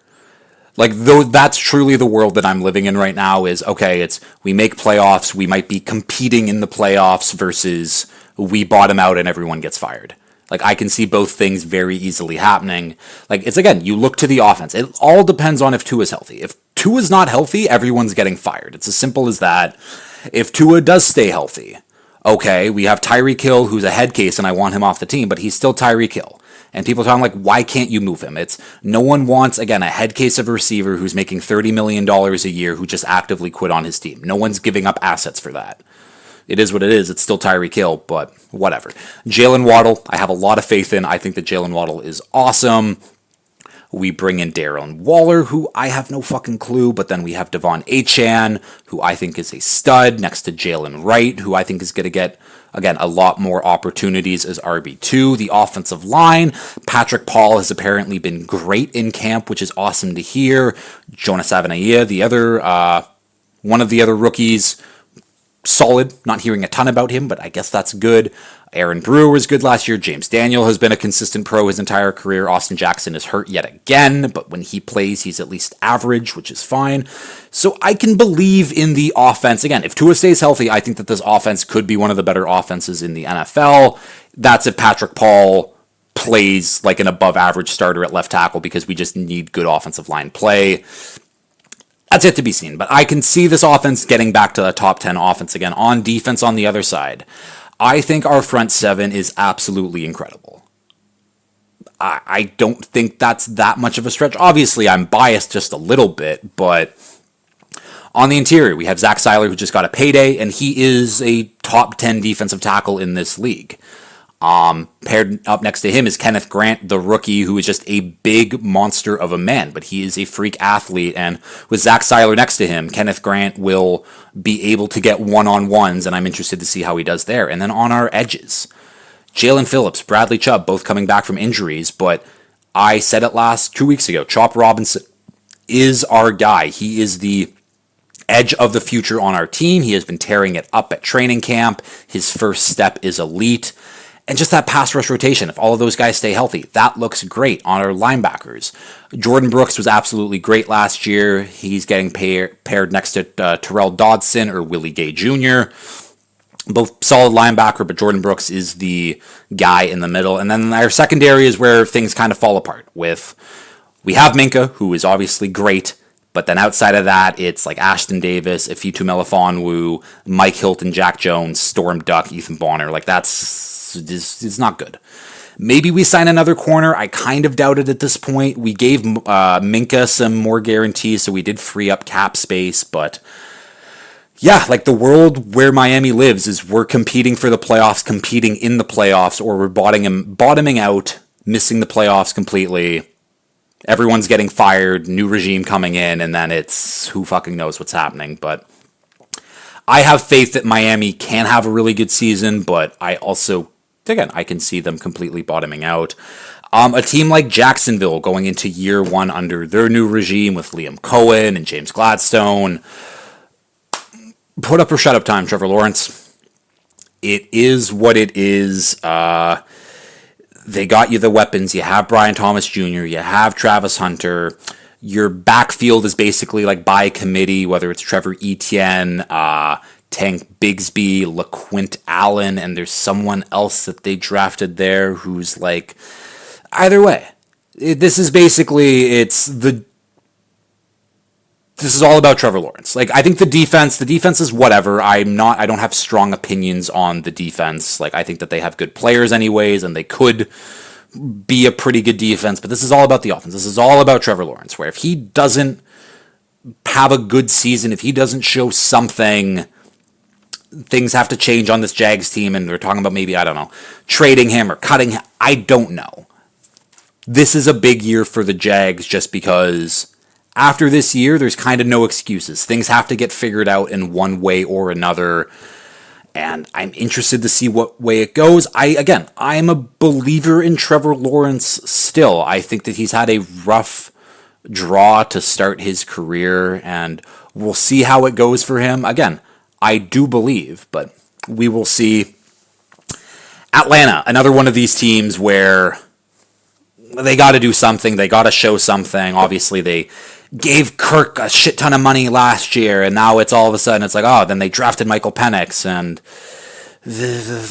Like, that's truly the world that I'm living in right now is, okay, it's we make playoffs, we might be competing in the playoffs versus we bottom out and everyone gets fired. Like, I can see both things very easily happening. Like, it's, again, you look to the offense. It all depends on if Tua's healthy. If Tua's not healthy, everyone's getting fired. It's as simple as that. If Tua does stay healthy, okay, we have Tyreek Hill, who's a head case, and I want him off the team, but he's still Tyreek Hill. And people are talking like, why can't you move him? It's no one wants, again, a head case of a receiver who's making $30 million a year who just actively quit on his team. No one's giving up assets for that. It is what it is. It's still Tyreek Hill, but whatever. Jalen Waddle, I have a lot of faith in. I think that Jalen Waddle is awesome. We bring in Darren Waller, who I have no fucking clue, but then we have Devon Achane, who I think is a stud, next to Jalen Wright, who I think is going to get, again, a lot more opportunities as RB2. The offensive line, Patrick Paul has apparently been great in camp, which is awesome to hear. Jonas Avenaya, the other, one of the other rookies, solid. Not hearing a ton about him, but I guess that's good. Aaron Brewer was good last year. James Daniel has been a consistent pro his entire career. Austin Jackson is hurt yet again, but when he plays, he's at least average, which is fine. So I can believe in the offense. Again, if Tua stays healthy, I think that this offense could be one of the better offenses in the NFL. That's if Patrick Paul plays like an above average starter at left tackle because we just need good offensive line play. That's yet to be seen, but I can see this offense getting back to a top 10 offense again. On defense on the other side, I think our front seven is absolutely incredible. I don't think that's that much of a stretch. Obviously, I'm biased just a little bit, but on the interior, we have Zach Seiler, who just got a payday, and he is a top 10 defensive tackle in this league. Paired up next to him is Kenneth Grant, the rookie, who is just a big monster of a man, but he is a freak athlete, and with Zach Seiler next to him, Kenneth Grant will be able to get one-on-ones, and I'm interested to see how he does there. And then on our edges, Jalen Phillips, Bradley Chubb, both coming back from injuries, but I said it 2 weeks ago, Chop Robinson is our guy. He is the edge of the future on our team. He has been tearing it up at training camp. His first step is elite. And just that pass rush rotation, if all of those guys stay healthy, that looks great on our linebackers. Jordan Brooks was absolutely great last year. He's getting paired next to Terrell Dodson or Willie Gay Jr. both solid linebacker, but Jordan Brooks is the guy in the middle. And then our secondary is where things kind of fall apart. We have Minka, who is obviously great, but then outside of that, it's like Ashton Davis, Ifitu Melifonwu, Mike Hilton, Jack Jones, Storm Duck, Ethan Bonner. Like, it's not good. Maybe we sign another corner. I kind of doubt it at this point. We gave Minka some more guarantees, so we did free up cap space. But yeah, like the world where Miami lives is we're competing for the playoffs, competing in the playoffs, or we're bottoming out, missing the playoffs completely. Everyone's getting fired, new regime coming in, and then it's who fucking knows what's happening. But I have faith that Miami can have a really good season, but I also, again, I can see them completely bottoming out. A team like Jacksonville going into year one under their new regime with Liam Cohen and James Gladstone. Put up or shut up time, Trevor Lawrence. It is what it is. They got you the weapons. You have Brian Thomas Jr., you have Travis Hunter. Your backfield is basically like by committee, whether it's Trevor Etienne, Tank Bigsby, LaQuint Allen, and there's someone else that they drafted there who's like, either way. This is basically, this is all about Trevor Lawrence. Like, I think the defense is whatever. I don't have strong opinions on the defense. Like, I think that they have good players anyways, and they could be a pretty good defense, but this is all about the offense. This is all about Trevor Lawrence, where if he doesn't have a good season, if he doesn't show something, things have to change on this Jags team, and they're talking about maybe, I don't know, trading him or cutting him. I don't know. This is a big year for the Jags just because after this year, there's kind of no excuses. Things have to get figured out in one way or another, and I'm interested to see what way it goes. I'm a believer in Trevor Lawrence still. I think that he's had a rough draw to start his career, and we'll see how it goes for him. Again, I do believe, but we will see. Atlanta, another one of these teams where they got to do something. They got to show something. Obviously, they gave Kirk a shit ton of money last year, and now it's all of a sudden, it's like, oh, then they drafted Michael Penix, and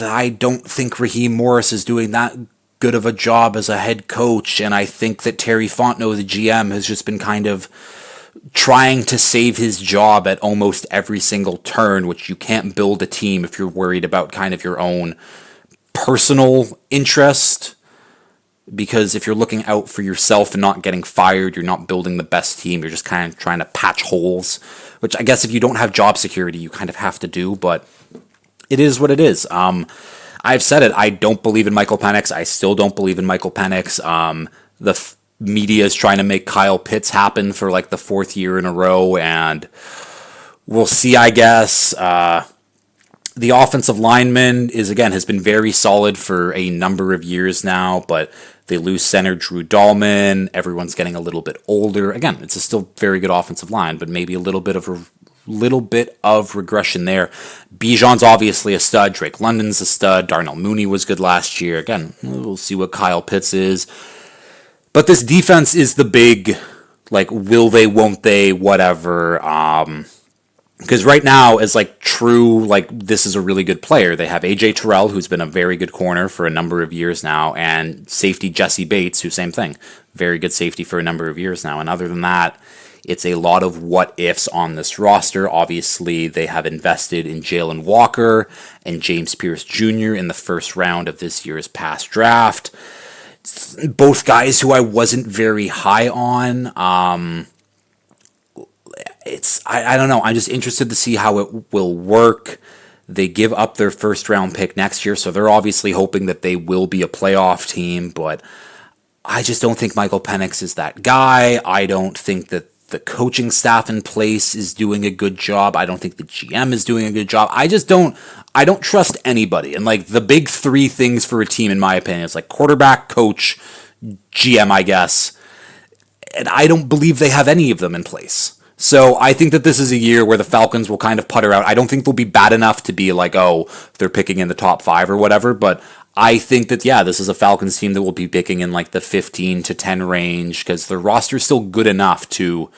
I don't think Raheem Morris is doing that good of a job as a head coach, and I think that Terry Fontenot, the GM, has just been kind of trying to save his job at almost every single turn, which you can't build a team if you're worried about kind of your own personal interest. Because if you're looking out for yourself and not getting fired, you're not building the best team. You're just kind of trying to patch holes, which I guess if you don't have job security, you kind of have to do. But it is what it is. I've said it. I don't believe in Michael Penix. I still don't believe in Michael Penix. The media is trying to make Kyle Pitts happen for like the fourth year in a row, and we'll see, I guess. The offensive lineman has been very solid for a number of years now, but they lose center Drew Dahlman. Everyone's getting a little bit older. Again, it's a still very good offensive line, but maybe a little bit of regression there. Bijan's obviously a stud. Drake London's a stud. Darnell Mooney was good last year. Again, we'll see what Kyle Pitts is. But this defense is the big, like, will they, won't they, whatever. Because right now, as like true, like this is a really good player. They have AJ Terrell, who's been a very good corner for a number of years now, and safety Jesse Bates, who same thing, very good safety for a number of years now. And other than that, it's a lot of what ifs on this roster. Obviously, they have invested in Jalen Walker and James Pierce Jr. in the first round of this year's past draft. Both guys who I wasn't very high on. I don't know. I'm just interested to see how it will work. They give up their first round pick next year, so they're obviously hoping that they will be a playoff team, but I just don't think Michael Penix is that guy. I don't think that the coaching staff in place is doing a good job. I don't think the GM is doing a good job. I don't trust anybody. And like the big three things for a team, in my opinion, is like quarterback, coach, GM, I guess. And I don't believe they have any of them in place. So I think that this is a year where the Falcons will kind of putter out. I don't think they'll be bad enough to be like, oh, they're picking in the top 5 or whatever. But I think that, yeah, this is a Falcons team that will be picking in like the 15 to 10 range because their roster is still good enough to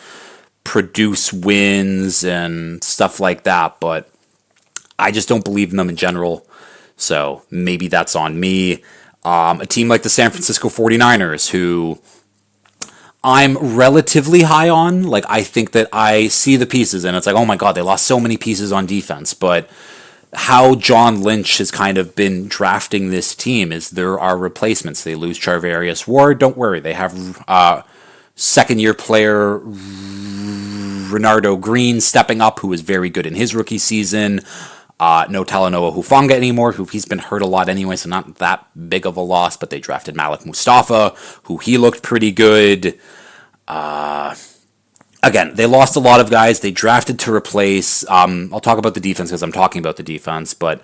produce wins and stuff like that. But I just don't believe in them in general. So maybe that's on me. A team like the San Francisco 49ers, who I'm relatively high on. Like, I think that I see the pieces, and it's like, oh my God, they lost so many pieces on defense. But how John Lynch has kind of been drafting this team is there are replacements. They lose Charvarius Ward. Don't worry. They have second-year player Renardo Green stepping up, who was very good in his rookie season. No Talanoa Hufanga anymore, who he's been hurt a lot anyway, so not that big of a loss, but they drafted Malik Mustafa, who he looked pretty good. Again, they lost a lot of guys. They drafted to replace. I'll talk about the defense because I'm talking about the defense, but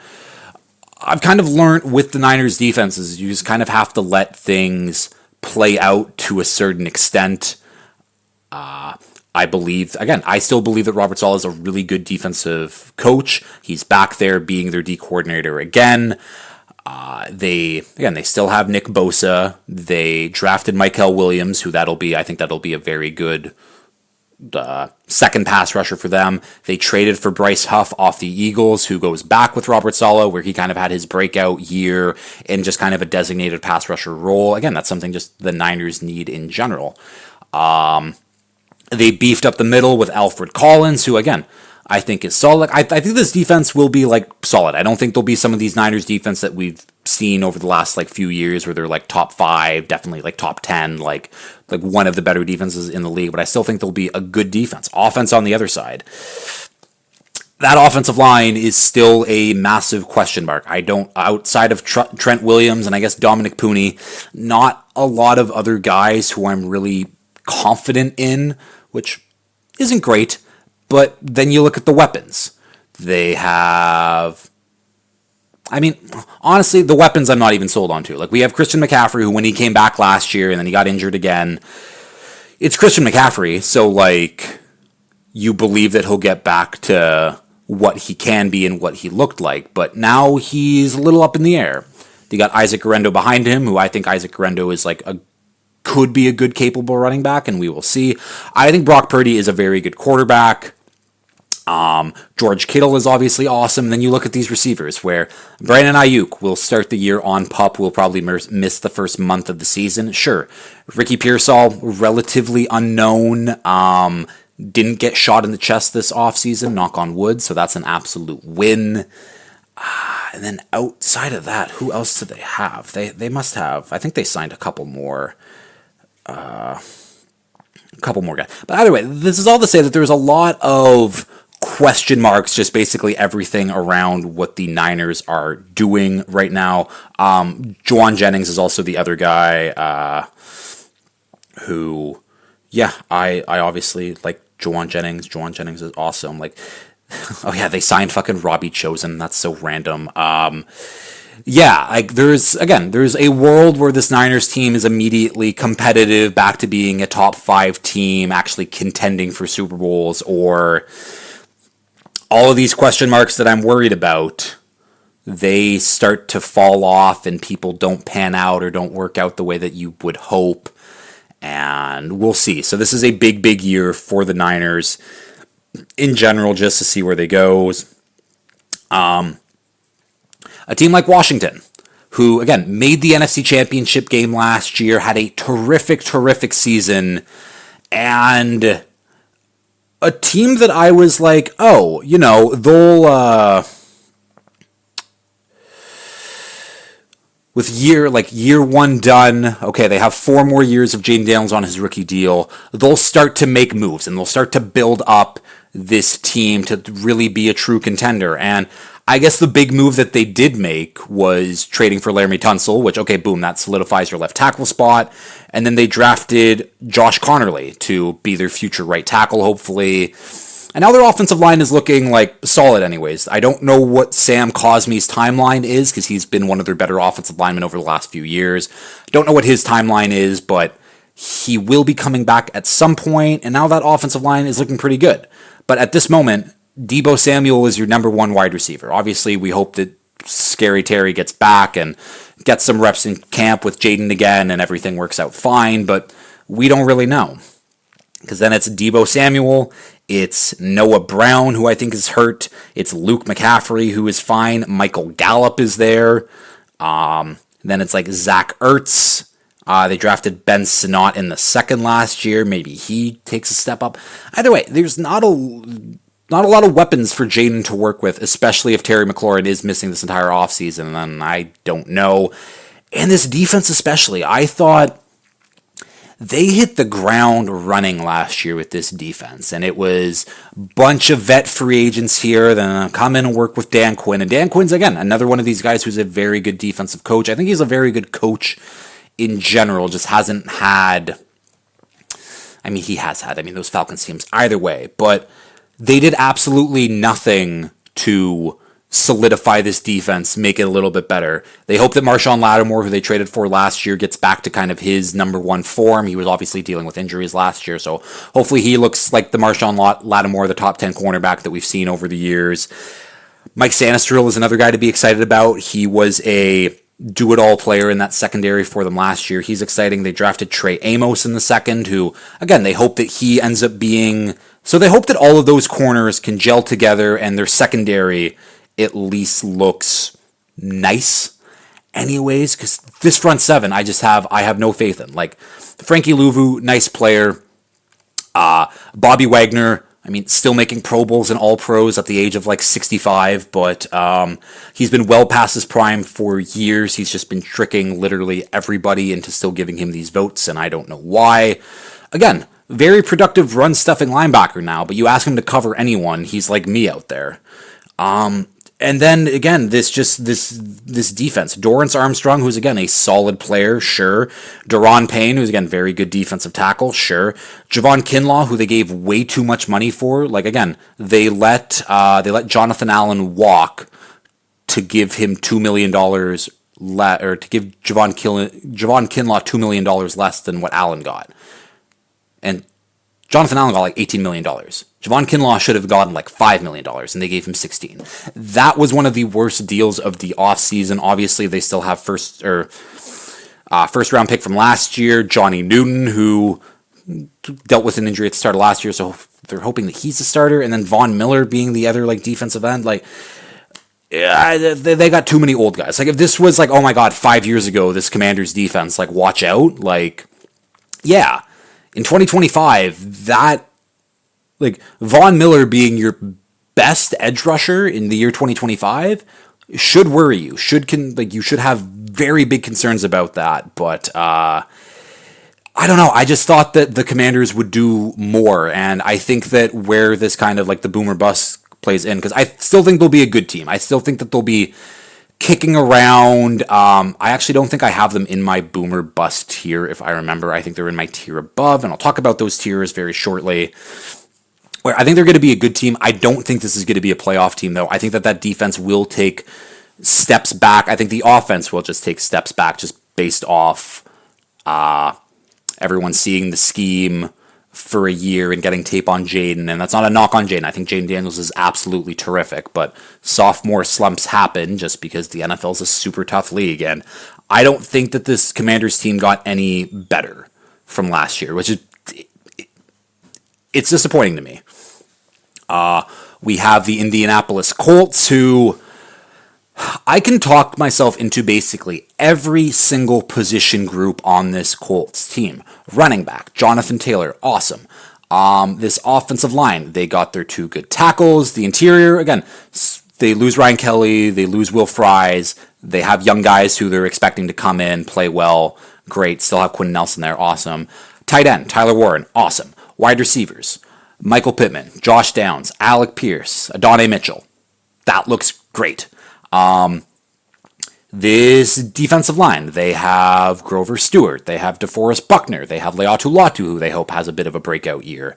I've kind of learned with the Niners' defenses, you just kind of have to let things play out to a certain extent. I believe, again, I still believe that Robert Saleh is a really good defensive coach. He's back there being their D coordinator again. They still have Nick Bosa. They drafted Michael Williams, I think that'll be a very good second pass rusher for them. They traded for Bryce Huff off the Eagles, who goes back with Robert Saleh, where he kind of had his breakout year in just kind of a designated pass rusher role. Again, that's something just the Niners need in general. They beefed up the middle with Alfred Collins, who, again, I think is solid. I think this defense will be, solid. I don't think there'll be some of these Niners defense that we've seen over the last, few years where they're, top 5, definitely, top 10, like one of the better defenses in the league. But I still think there'll be a good defense. Offense on the other side. That offensive line is still a massive question mark. Outside of Trent Williams and I guess Dominic Pooney, not a lot of other guys who I'm really confident in, which isn't great, but then you look at the weapons. They have... honestly, the weapons I'm not even sold on to. We have Christian McCaffrey, who when he came back last year and then he got injured again, it's Christian McCaffrey, so, you believe that he'll get back to what he can be and what he looked like, but now he's a little up in the air. They got Isaac Guerendo behind him, who I think Isaac Guerendo is, could be a good, capable running back, and we will see. I think Brock Purdy is a very good quarterback. George Kittle is obviously awesome. And then you look at these receivers, where Brandon Ayuk will start the year on PUP, will probably miss the first month of the season. Sure. Ricky Pearsall, relatively unknown, didn't get shot in the chest this offseason, knock on wood, so that's an absolute win. And then outside of that, who else do they have? They must have, I think they signed a couple more guys. But either way, this is all to say that there's a lot of question marks, just basically everything around what the Niners are doing right now. Juwan Jennings is also the other guy who, I obviously like Juwan Jennings. Juwan Jennings is awesome. Oh yeah, they signed fucking Robbie Chosen. That's so random. There's a world where this Niners team is immediately competitive, back to being a top 5 team, actually contending for Super Bowls, or all of these question marks that I'm worried about, they start to fall off and people don't pan out or don't work out the way that you would hope. And we'll see. So this is a big, big year for the Niners in general, just to see where they go. A team like Washington, who, again, made the NFC Championship game last year, had a terrific, terrific season, and a team that I was like, oh, they'll... with year one done, okay, they have 4 more years of Jaden Daniels on his rookie deal. They'll start to make moves, and they'll start to build up this team to really be a true contender. And I guess the big move that they did make was trading for Laramie Tunsil, which, okay, boom, that solidifies your left tackle spot. And then they drafted Josh Connerly to be their future right tackle, hopefully. And now their offensive line is looking solid anyways. I don't know what Sam Cosmi's timeline is, because he's been one of their better offensive linemen over the last few years. I don't know what his timeline is, but he will be coming back at some point, and now that offensive line is looking pretty good. But at this moment, Deebo Samuel is your number 1 wide receiver. Obviously, we hope that Scary Terry gets back and gets some reps in camp with Jaden again and everything works out fine, but we don't really know. Because then it's Deebo Samuel, It's Noah Brown, who I think is hurt. It's Luke McCaffrey, who is fine. Michael Gallup is there. Then it's like Zach Ertz. They drafted Ben Sinnott in the second last year. Maybe he takes a step up. Either way, there's not a lot of weapons for Jaden to work with, especially if Terry McLaurin is missing this entire offseason, and then I don't know. And this defense especially, I thought they hit the ground running last year with this defense, and it was a bunch of vet free agents here, then come in and work with Dan Quinn. And Dan Quinn's, again, another one of these guys who's a very good defensive coach. I think he's a very good coach in general, just hasn't had... he has had, those Falcons teams either way, but they did absolutely nothing to solidify this defense, make it a little bit better. They hope that Marshawn Lattimore, who they traded for last year, gets back to kind of his number one form. He was obviously dealing with injuries last year, so hopefully he looks like the Marshawn Lattimore, the top 10 cornerback that we've seen over the years. Mike Sanisterl is another guy to be excited about. He was a do-it-all player in that secondary for them last year. He's exciting. They drafted Trey Amos in the second, who, again, they hope that he ends up being... So they hope that all of those corners can gel together and their secondary at least looks nice anyways, because this front seven I have no faith in. Like, Frankie Louvu, nice player. Bobby Wagner, still making Pro Bowls and All-Pros at the age of 65, but he's been well past his prime for years. He's just been tricking literally everybody into still giving him these votes, and I don't know why. Again, very productive run-stuffing linebacker now, but you ask him to cover anyone, he's like me out there. And then, again, this defense. Dorrance Armstrong, who's, again, a solid player, sure. Daron Payne, who's, again, very good defensive tackle, sure. Javon Kinlaw, who they gave way too much money for. Again, they let Jonathan Allen walk to give him $2 million, or to give Javon Kinlaw $2 million less than what Allen got. And Jonathan Allen got $18 million. Javon Kinlaw should have gotten $5 million, and they gave him $16 million. That was one of the worst deals of the offseason. Obviously, they still have first round pick from last year, Johnny Newton, who dealt with an injury at the start of last year, so they're hoping that he's a starter. And then Von Miller being the other defensive end. They got too many old guys. If this was oh my god, 5 years ago, this Commanders defense, watch out. Yeah. In 2025, that, Von Miller being your best edge rusher in the year 2025 should worry you. You should have very big concerns about that. But, I don't know. I just thought that the Commanders would do more. And I think that where this kind of, the boomer bust plays in, because I still think they'll be a good team. I still think that they'll be kicking around. I actually don't think I have them in my boomer bust tier, if I remember. I think they're in my tier above, and I'll talk about those tiers very shortly. Where I think they're going to be a good team. I don't think this is going to be a playoff team, though. I think that defense will take steps back. I think the offense will just take steps back, just based off everyone seeing the scheme for a year and getting tape on Jaden, and that's not a knock on Jaden. I think Jaden Daniels is absolutely terrific, but sophomore slumps happen just because the NFL is a super tough league, and I don't think that this Commanders team got any better from last year, which is it's disappointing to me. We have the Indianapolis Colts, who I can talk myself into basically every single position group on this Colts team. Running back, Jonathan Taylor, awesome. This offensive line, they got their two good tackles. The interior, again, they lose Ryan Kelly, they lose Will Fries. They have young guys who they're expecting to come in, play well, great. Still have Quinn Nelson there, awesome. Tight end, Tyler Warren, awesome. Wide receivers, Michael Pittman, Josh Downs, Alec Pierce, Adonai Mitchell. That looks great. This defensive line, they have Grover Stewart, they have DeForest Buckner, they have Leatu Latu, who they hope has a bit of a breakout year.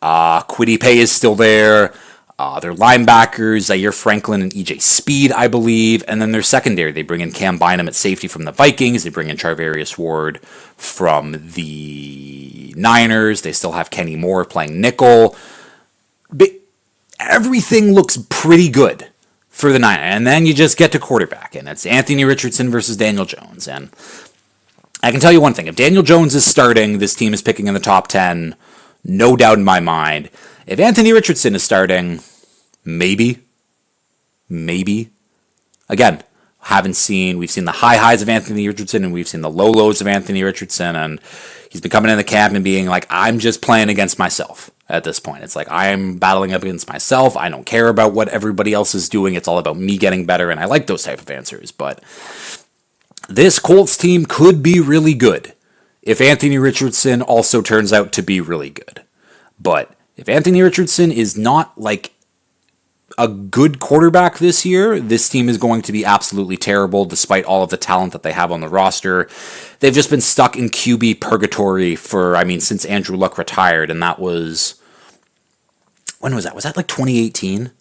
Kwity Paye is still there. Their linebackers, Zaire Franklin and EJ Speed, I believe. And then their secondary, they bring in Cam Bynum at safety from the Vikings. They bring in Charvarius Ward from the Niners. They still have Kenny Moore playing nickel. But everything looks pretty good for the Niners. And then you just get to quarterback, and it's Anthony Richardson versus Daniel Jones. And I can tell you one thing. If Daniel Jones is starting, this team is picking in the top 10 no doubt in my mind. If Anthony Richardson is starting, maybe. Again, we've seen the high highs of Anthony Richardson and we've seen the low lows of Anthony Richardson, and he's been coming in the camp and being like, I'm just playing against myself at this point. It's like, I'm battling up against myself. I don't care about what everybody else is doing. It's all about me getting better, and I like those type of answers. But this Colts team could be really good if Anthony Richardson also turns out to be really good. But if Anthony Richardson is not like a good quarterback this year, this team is going to be absolutely terrible despite all of the talent that they have on the roster. They've just been stuck in QB purgatory since Andrew Luck retired, and that was... When was that? Was that like 2018?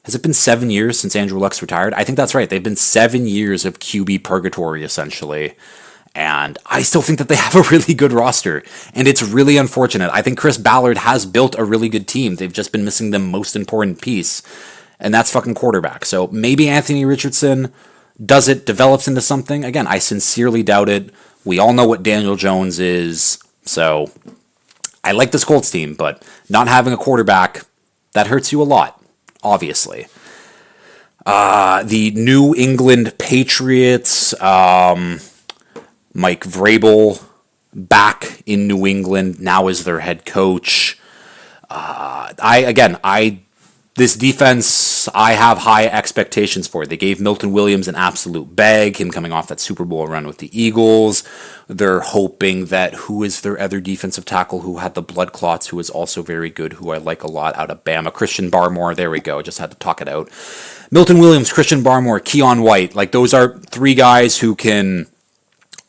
Has it been 7 years since Andrew Luck's retired? I think that's right. They've been 7 years of QB purgatory, essentially. And I still think that they have a really good roster. And it's really unfortunate. I think Chris Ballard has built a really good team. They've just been missing the most important piece. And that's fucking quarterback. So maybe Anthony Richardson develops into something. Again, I sincerely doubt it. We all know what Daniel Jones is. So I like this Colts team, but not having a quarterback, that hurts you a lot, obviously. The New England Patriots, Mike Vrabel back in New England, now is their head coach. This defense, I have high expectations for. They gave Milton Williams an absolute bag, him coming off that Super Bowl run with the Eagles. They're hoping that, who is their other defensive tackle who had the blood clots, who is also very good, who I like a lot out of Bama, Christian Barmore. There we go, just had to talk it out. Milton Williams, Christian Barmore, Keon White, like those are three guys who can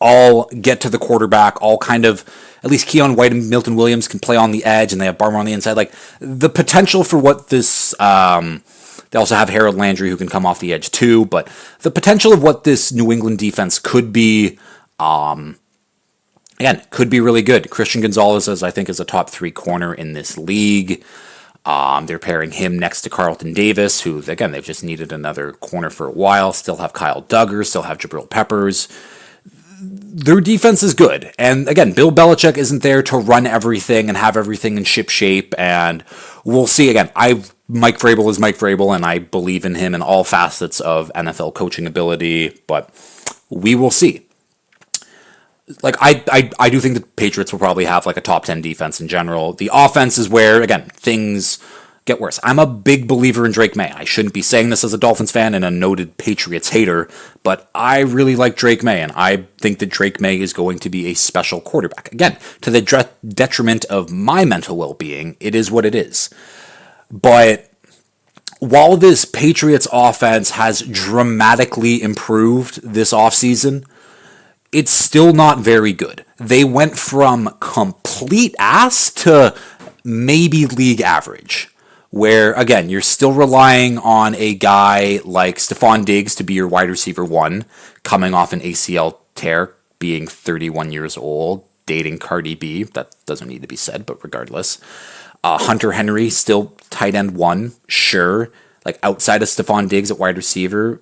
all get to the quarterback, all kind of, at least Keon White and Milton Williams can play on the edge, and they have Barmore on the inside. Like, the potential for what this, they also have Harold Landry who can come off the edge too, but the potential of what this New England defense could be, could be really good. Christian Gonzalez, I think, is a top 3 corner in this league. They're pairing him next to Carlton Davis, who, again, they've just needed another corner for a while. Still have Kyle Duggar, still have Jabril Peppers. Their defense is good. And again, Bill Belichick isn't there to run everything and have everything in ship shape. And we'll see. Again, Mike Vrabel is Mike Vrabel, and I believe in him in all facets of NFL coaching ability. But we will see. Like, I do think the Patriots will probably have like a top 10 defense in general. The offense is where, again, things get worse. I'm a big believer in Drake May. I shouldn't be saying this as a Dolphins fan and a noted Patriots hater, but I really like Drake May, and I think that Drake May is going to be a special quarterback. Again, to the detriment of my mental well-being, it is what it is. But while this Patriots offense has dramatically improved this offseason, it's still not very good. They went from complete ass to maybe league average, where, again, you're still relying on a guy like Stephon Diggs to be your wide receiver 1, coming off an ACL tear, being 31 years old, dating Cardi B. That doesn't need to be said, but regardless. Hunter Henry, still tight end 1, sure. Like, outside of Stephon Diggs at wide receiver,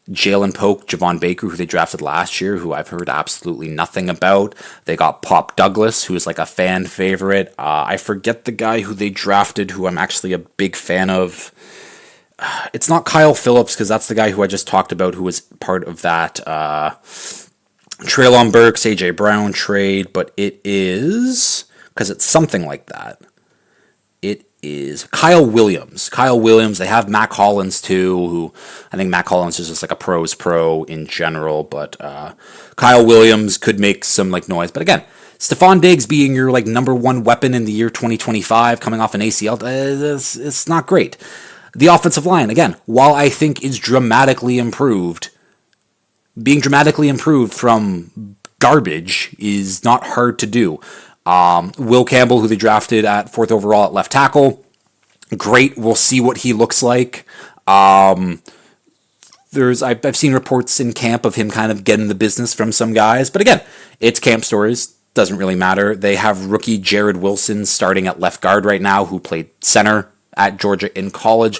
Jalen Polk, Javon Baker, who they drafted last year, who I've heard absolutely nothing about. They got Pop Douglas, who is like a fan favorite. I forget the guy who they drafted, who I'm actually a big fan of. It's not Kyle Phillips, because that's the guy who I just talked about, who was part of that Treylon Burks, A.J. Brown trade, but it is, because it's something like that. It is Kyle Williams. Kyle Williams, they have Mac Hollins too, who I think Mac Hollins is just like a pro's pro in general, but Kyle Williams could make some like noise. But again, Stephon Diggs being your like number 1 weapon in the year 2025, coming off an ACL, it's not great. The offensive line, again, while I think is dramatically improved, being dramatically improved from garbage is not hard to do. Will Campbell, who they drafted at 4th overall at left tackle, great. We'll see what he looks like. I've seen reports in camp of him kind of getting the business from some guys, but again, it's camp stories. Doesn't really matter. They have rookie Jared Wilson starting at left guard right now, who played center at Georgia in college.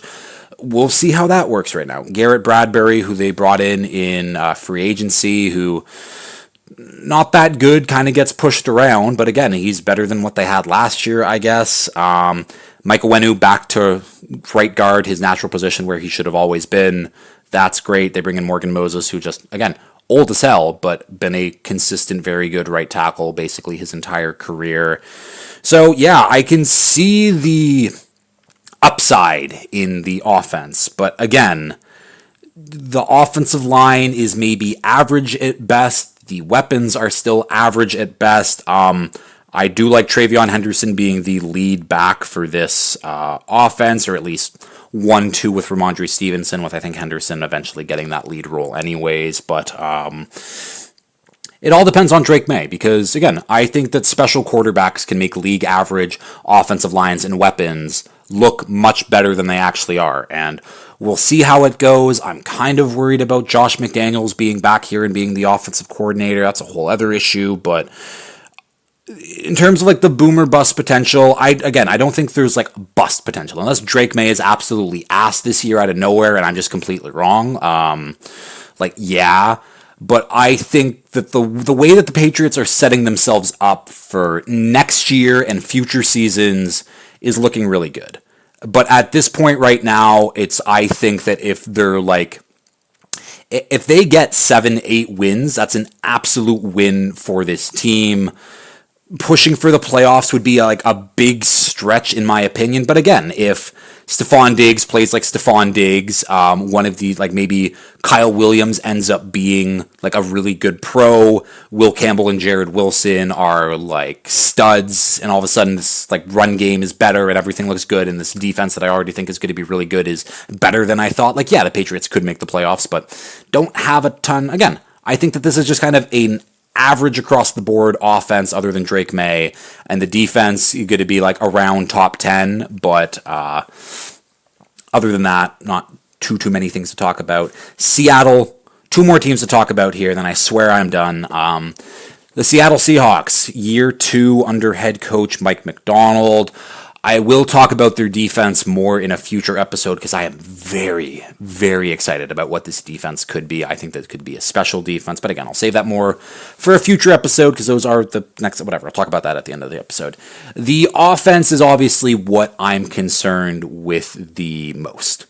We'll see how that works right now. Garrett Bradbury, who they brought in free agency, who not that good, kind of gets pushed around, but again, he's better than what they had last year, I guess. Michael Wenu back to right guard, his natural position where he should have always been. That's great. They bring in Morgan Moses, who just, again, old as hell, but been a consistent, very good right tackle basically his entire career. So, yeah, I can see the upside in the offense, but again, the offensive line is maybe average at best. The weapons are still average at best. I do like Travion Henderson being the lead back for this offense, or at least 1-2 with Ramondre Stevenson, with I think Henderson eventually getting that lead role anyways. But it all depends on Drake May, because, again, I think that special quarterbacks can make league average offensive lines and weapons look much better than they actually are. And we'll see how it goes. I'm kind of worried about Josh McDaniels being back here and being the offensive coordinator. That's a whole other issue. But in terms of like the boomer bust potential, I don't think there's like bust potential unless Drake May is absolutely ass this year out of nowhere and I'm just completely wrong. But I think that the way that the Patriots are setting themselves up for next year and future seasons is looking really good. But at this point right now, I think that if they get 7-8 wins, that's an absolute win for this team. Pushing for the playoffs would be like a big stretch in my opinion. But again, if Stephon Diggs plays like Stephon Diggs, one of the, like, maybe Kyle Williams ends up being like a really good pro, Will Campbell and Jared Wilson are like studs, and all of a sudden this like run game is better and everything looks good, and this defense that I already think is going to be really good is better than I thought. Like, yeah, the Patriots could make the playoffs, but don't have a ton. Again, I think that this is just kind of an average across the board offense other than Drake May, and the defense you're going to be like around top 10, but other than that, not too many things to talk about. Seattle, 2 more teams to talk about here, then I swear I'm done. The Seattle Seahawks, year 2 under head coach Mike Macdonald. I will talk about their defense more in a future episode because I am very, very excited about what this defense could be. I think that could be a special defense, but again, I'll save that more for a future episode because those are the next, whatever. I'll talk about that at the end of the episode. The offense is obviously what I'm concerned with the most.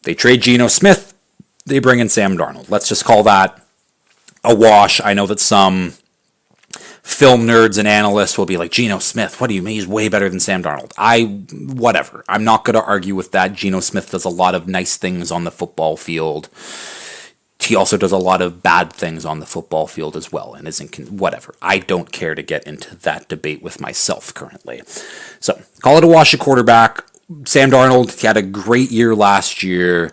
They trade Geno Smith, they bring in Sam Darnold. Let's just call that a wash. I know that some film nerds and analysts will be like, Geno Smith, what do you mean? He's way better than Sam Darnold. Whatever. I'm not going to argue with that. Geno Smith does a lot of nice things on the football field. He also does a lot of bad things on the football field as well, and whatever. I don't care to get into that debate with myself currently. So, call it a wash at quarterback. Sam Darnold, he had a great year last year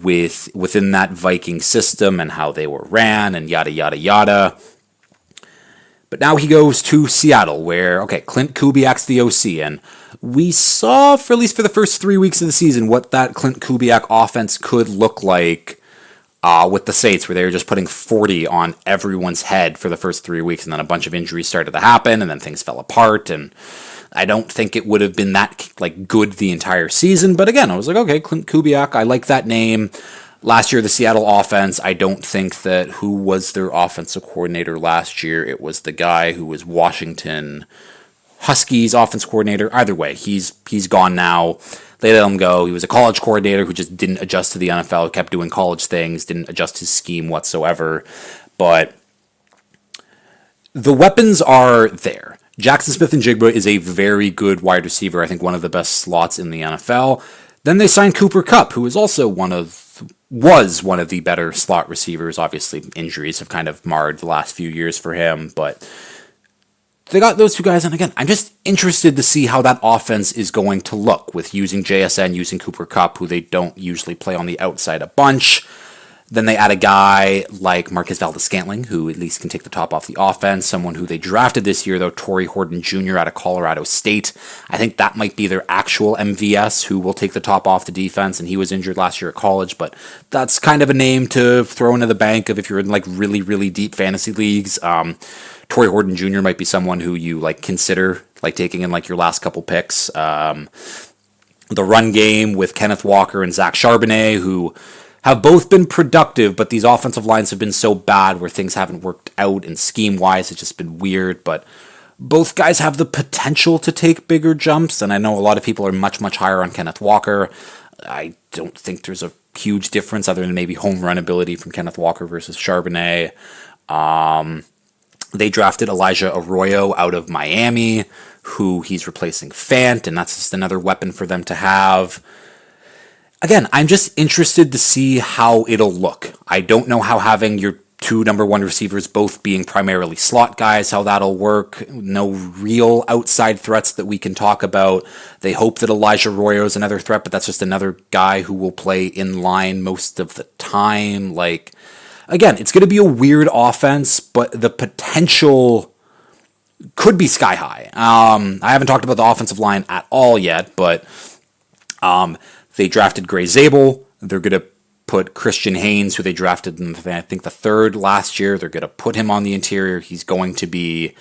within that Viking system and how they were ran and yada, yada, yada. But now he goes to Seattle, where, okay, Clint Kubiak's the OC, and we saw, at least for the first 3 weeks of the season, what that Clint Kubiak offense could look like with the Saints, where they were just putting 40 on everyone's head for the first 3 weeks, and then a bunch of injuries started to happen, and then things fell apart, and I don't think it would have been that like good the entire season, but again, I was like, okay, Clint Kubiak, I like that name. Last year, the Seattle offense, I don't think that who was their offensive coordinator last year. It was the guy who was Washington Huskies offense coordinator. Either way, he's gone now. They let him go. He was a college coordinator who just didn't adjust to the NFL, kept doing college things, didn't adjust his scheme whatsoever. But the weapons are there. Jackson Smith-Njigba is a very good wide receiver. I think one of the best slots in the NFL. Then they signed Cooper Kupp, who is also was one of the better slot receivers. Obviously, injuries have kind of marred the last few years for him, but they got those 2 guys, and again, I'm just interested to see how that offense is going to look with using JSN, using Cooper Kupp, who they don't usually play on the outside a bunch. Then they add a guy like Marquez Valdes-Scantling, who at least can take the top off the offense. Someone who they drafted this year, though, Torrey Horton Jr. out of Colorado State. I think that might be their actual MVS, who will take the top off the defense, and he was injured last year at college, but that's kind of a name to throw into the bank of if you're in like really, really deep fantasy leagues. Torrey Horton Jr. might be someone who you like consider like taking in like your last couple picks. The run game with Kenneth Walker and Zach Charbonnet, who have both been productive, but these offensive lines have been so bad where things haven't worked out, and scheme-wise, it's just been weird, but both guys have the potential to take bigger jumps, and I know a lot of people are much, much higher on Kenneth Walker. I don't think there's a huge difference other than maybe home run ability from Kenneth Walker versus Charbonnet. They drafted Elijah Arroyo out of Miami, who he's replacing Fant, and that's just another weapon for them to have. Again, I'm just interested to see how it'll look. I don't know how having your two number one receivers both being primarily slot guys, how that'll work. No real outside threats that we can talk about. They hope that Elijah Arroyo is another threat, but that's just another guy who will play in line most of the time. Like, again, it's going to be a weird offense, but the potential could be sky high. I haven't talked about the offensive line at all yet, but they drafted Gray Zabel. They're going to put Christian Haynes, who they drafted in, I think, the third last year. They're going to put him on the interior. He's going to be,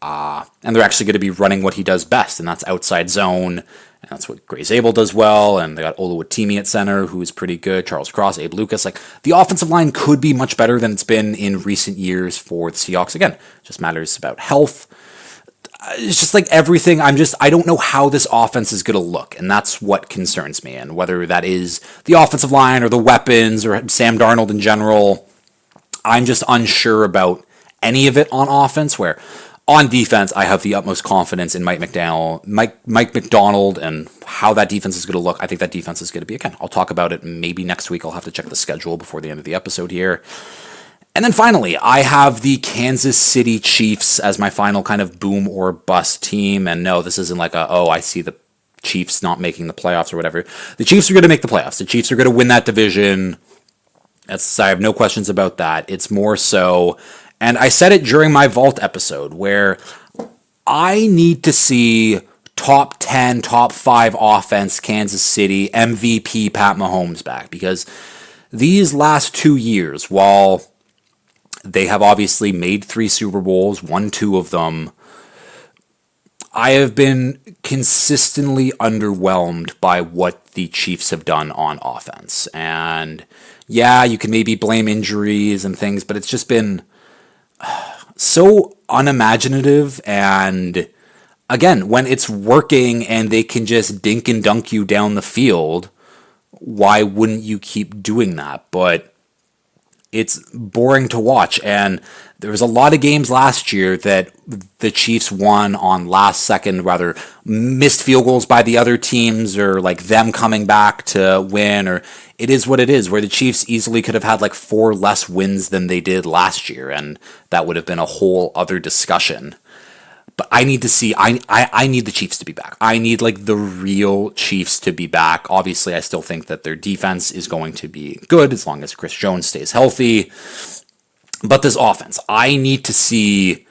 and they're actually going to be running what he does best, and that's outside zone. And that's what Gray Zabel does well. And they got Oluwatimi at center, who is pretty good. Charles Cross, Abe Lucas. Like, the offensive line could be much better than it's been in recent years for the Seahawks. Again, it just matters about health. It's just like everything. I don't know how this offense is going to look, and that's what concerns me. And whether that is the offensive line or the weapons or Sam Darnold in general, I'm just unsure about any of it on offense. Where on defense, I have the utmost confidence in Mike McDonald, and how that defense is going to look. I think that defense is going to be, again, I'll talk about it maybe next week. I'll have to check the schedule before the end of the episode here. And then finally, I have the Kansas City Chiefs as my final kind of boom or bust team. And no, this isn't like I see the Chiefs not making the playoffs or whatever. The Chiefs are going to make the playoffs. The Chiefs are going to win that division. I have no questions about that. It's more so, and I said it during my Vault episode, where I need to see top 10, top 5 offense Kansas City, MVP Pat Mahomes back. Because these last 2 years, while they have obviously made 3 Super Bowls, won 2 of them, I have been consistently underwhelmed by what the Chiefs have done on offense. And yeah, you can maybe blame injuries and things, but it's just been so unimaginative. And again, when it's working and they can just dink and dunk you down the field, why wouldn't you keep doing that? But it's boring to watch, and there was a lot of games last year that the Chiefs won on last second, rather missed field goals by the other teams, or like them coming back to win, or it is what it is, where the Chiefs easily could have had like 4 less wins than they did last year, and that would have been a whole other discussion. But I need to see, I need the Chiefs to be back. I need like the real Chiefs to be back. Obviously, I still think that their defense is going to be good as long as Chris Jones stays healthy. But this offense, I need to see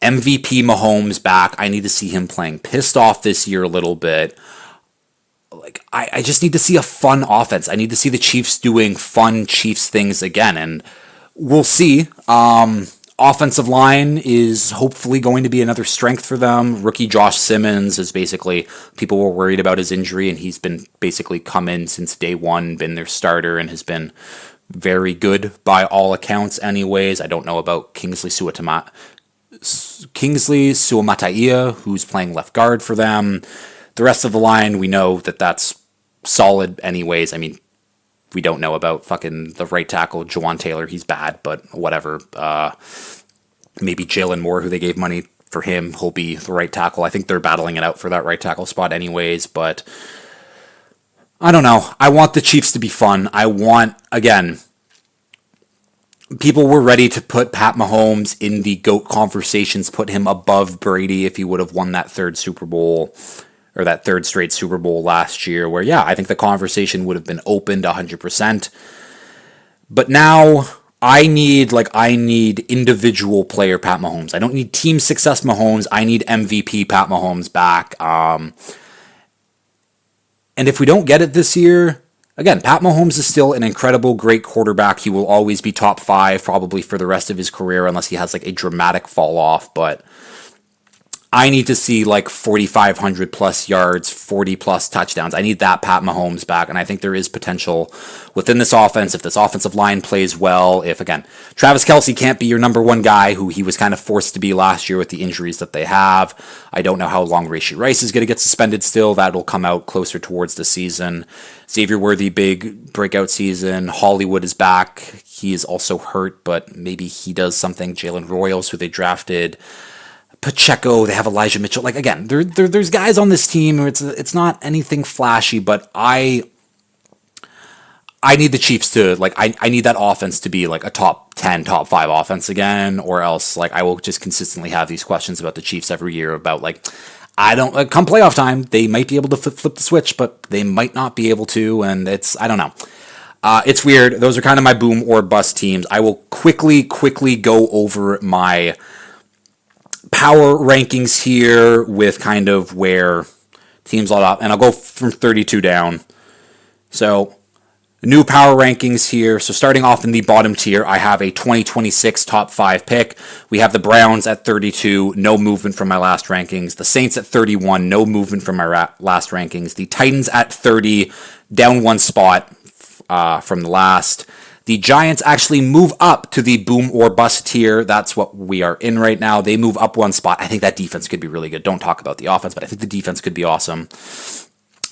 MVP Mahomes back. I need to see him playing pissed off this year a little bit. Like, I just need to see a fun offense. I need to see the Chiefs doing fun Chiefs things again. And we'll see. Offensive line is hopefully going to be another strength for them. Rookie Josh Simmons is basically, people were worried about his injury, and he's been basically come in since day one, been their starter, and has been very good by all accounts anyways. I don't know about Kingsley Suamataia, who's playing left guard for them. The rest of the line, we know that that's solid anyways. I mean, we don't know about fucking the right tackle, Jawan Taylor. He's bad, but whatever. Maybe Jalen Moore, who they gave money for him, he'll be the right tackle. I think they're battling it out for that right tackle spot anyways, but I don't know. I want the Chiefs to be fun. I want, again, people were ready to put Pat Mahomes in the GOAT conversations, put him above Brady if he would have won that 3rd Super Bowl, or that 3rd straight Super Bowl last year, where, yeah, I think the conversation would have been opened 100%. But now I need individual player Pat Mahomes. I don't need team success Mahomes. I need MVP Pat Mahomes back. And if we don't get it this year, again, Pat Mahomes is still an incredible, great quarterback. He will always be top 5 probably for the rest of his career, unless he has like a dramatic fall off. But I need to see like 4,500 plus yards, 40 plus touchdowns. I need that Pat Mahomes back, and I think there is potential within this offense if this offensive line plays well. If, again, Travis Kelce can't be your number one guy, who he was kind of forced to be last year with the injuries that they have. I don't know how long Rashee Rice is going to get suspended still. That'll come out closer towards the season. Xavier Worthy, big breakout season. Hollywood is back. He is also hurt, but maybe he does something. Jalen Royals, who they drafted. Pacheco, they have Elijah Mitchell. Like, again, there's guys on this team. It's not anything flashy, but I need the Chiefs to, like, I need that offense to be like a top 10, top 5 offense again, or else, like, I will just consistently have these questions about the Chiefs every year about, like, I don't, like, come playoff time, they might be able to flip the switch, but they might not be able to, and I don't know. It's weird. Those are kind of my boom or bust teams. I will quickly go over my power rankings here with kind of where teams lot up, and I'll go from 32 down. So, new power rankings here. So, starting off in the bottom tier, I have a 2026 top 5 pick. We have the Browns at 32, no movement from my last rankings. The Saints at 31, no movement from my last rankings. The Titans at 30, down one spot from the last. The Giants actually move up to the boom or bust tier. That's what we are in right now. They move up one spot. I think that defense could be really good. Don't talk about the offense, but I think the defense could be awesome.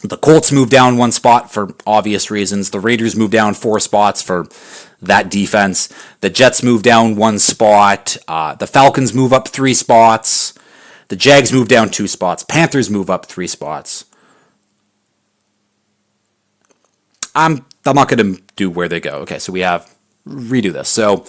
The Colts move down one spot for obvious reasons. The Raiders move down 4 spots for that defense. The Jets move down 1 spot. The Falcons move up 3 spots. The Jags move down 2 spots. Panthers move up 3 spots. I'm not going to do where they go. Okay, so we have redo this. So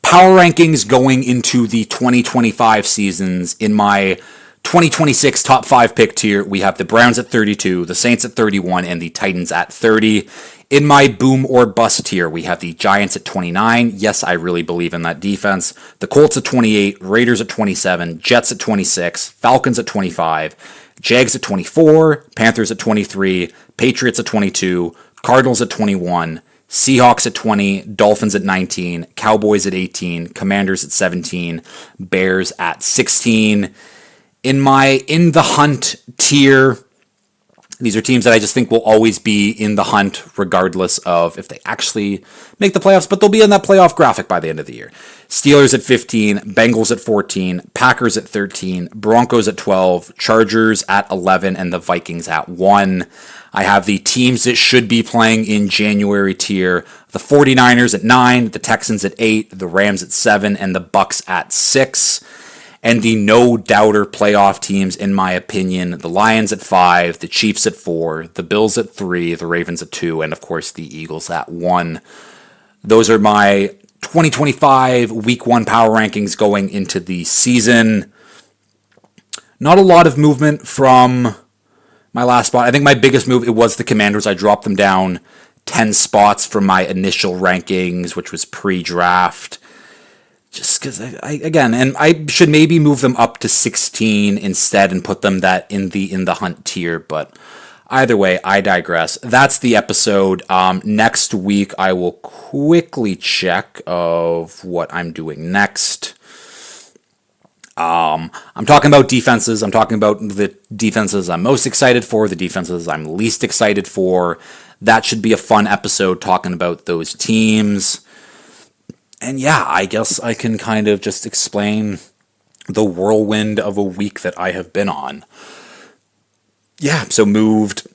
power rankings going into the 2025 seasons. In my 2026 top 5 pick tier, we have the Browns at 32, the Saints at 31, and the Titans at 30. In my boom or bust tier, we have the Giants at 29. Yes, I really believe in that defense. The Colts at 28, Raiders at 27, Jets at 26, Falcons at 25, Jags at 24, Panthers at 23, Patriots at 22, Cardinals at 21, Seahawks at 20, Dolphins at 19, Cowboys at 18, Commanders at 17, Bears at 16. In my in the hunt tier, these are teams that I just think will always be in the hunt regardless of if they actually make the playoffs, but they'll be in that playoff graphic by the end of the year. Steelers at 15, Bengals at 14, Packers at 13, Broncos at 12, Chargers at 11, and the Vikings at 1. I have the teams that should be playing in January tier. The 49ers at 9, the Texans at 8, the Rams at 7, and the Bucks at 6. And the no-doubter playoff teams, in my opinion, the Lions at 5, the Chiefs at 4, the Bills at 3, the Ravens at 2, and, of course, the Eagles at 1. Those are my 2025 Week 1 power rankings going into the season. Not a lot of movement from my last spot. I think my biggest move, it was the Commanders. I dropped them down 10 spots from my initial rankings, which was pre-draft. Just because I should maybe move them up to 16 instead and put them in the hunt tier. But either way, I digress. That's the episode. Next week, I will quickly check of what I'm doing next. I'm talking about defenses. I'm talking about the defenses I'm most excited for, the defenses I'm least excited for. That should be a fun episode talking about those teams. And yeah, I guess I can kind of just explain the whirlwind of a week that I have been on. Yeah, so moved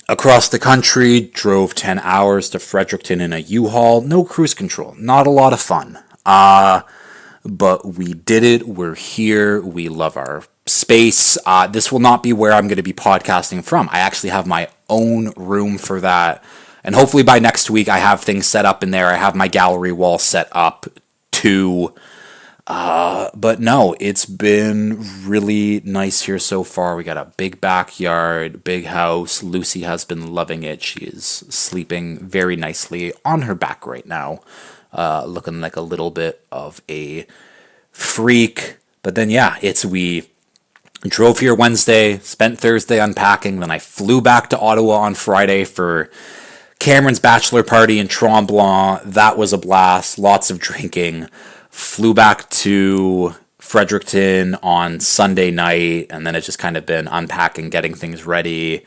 across the country, drove 10 hours to Fredericton in a U-Haul. No cruise control. Not a lot of fun. But we did it. We're here. We love our space. This will not be where I'm going to be podcasting from. I actually have my own room for that. And hopefully by next week, I have things set up in there. I have my gallery wall set up too. But no, it's been really nice here so far. We got a big backyard, big house. Lucy has been loving it. She is sleeping very nicely on her back right now, looking like a little bit of a freak. But then, yeah, we drove here Wednesday, spent Thursday unpacking. Then I flew back to Ottawa on Friday for Cameron's bachelor party in Tremblant. That was a blast. Lots of drinking. Flew back to Fredericton on Sunday night, and then it's just kind of been unpacking, getting things ready.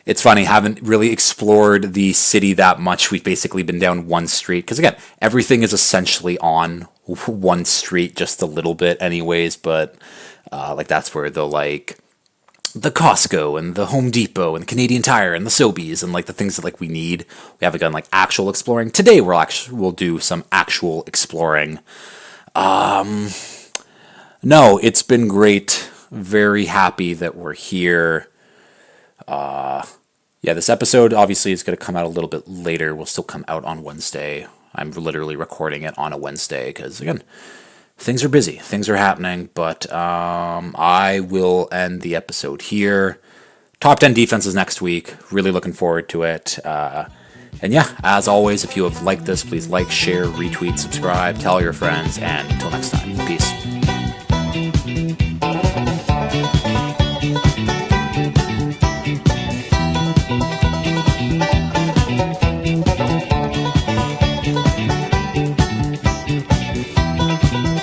It's funny, haven't really explored the city that much. We've basically been down one street because, again, everything is essentially on one street, just a little bit, anyways. But like that's where the Costco and the Home Depot and the Canadian Tire and the Sobeys and like the things that like we need. We haven't done like actual exploring. Today we'll do some actual exploring. No, it's been great. Very happy that we're here. Yeah, this episode obviously is going to come out a little bit later. Will still come out on Wednesday. I'm literally recording it on a Wednesday because, again, things are busy. Things are happening. But I will end the episode here. Top 10 defenses next week. Really looking forward to it. And yeah, as always, if you have liked this, please like, share, retweet, subscribe, tell your friends, and until next time, peace.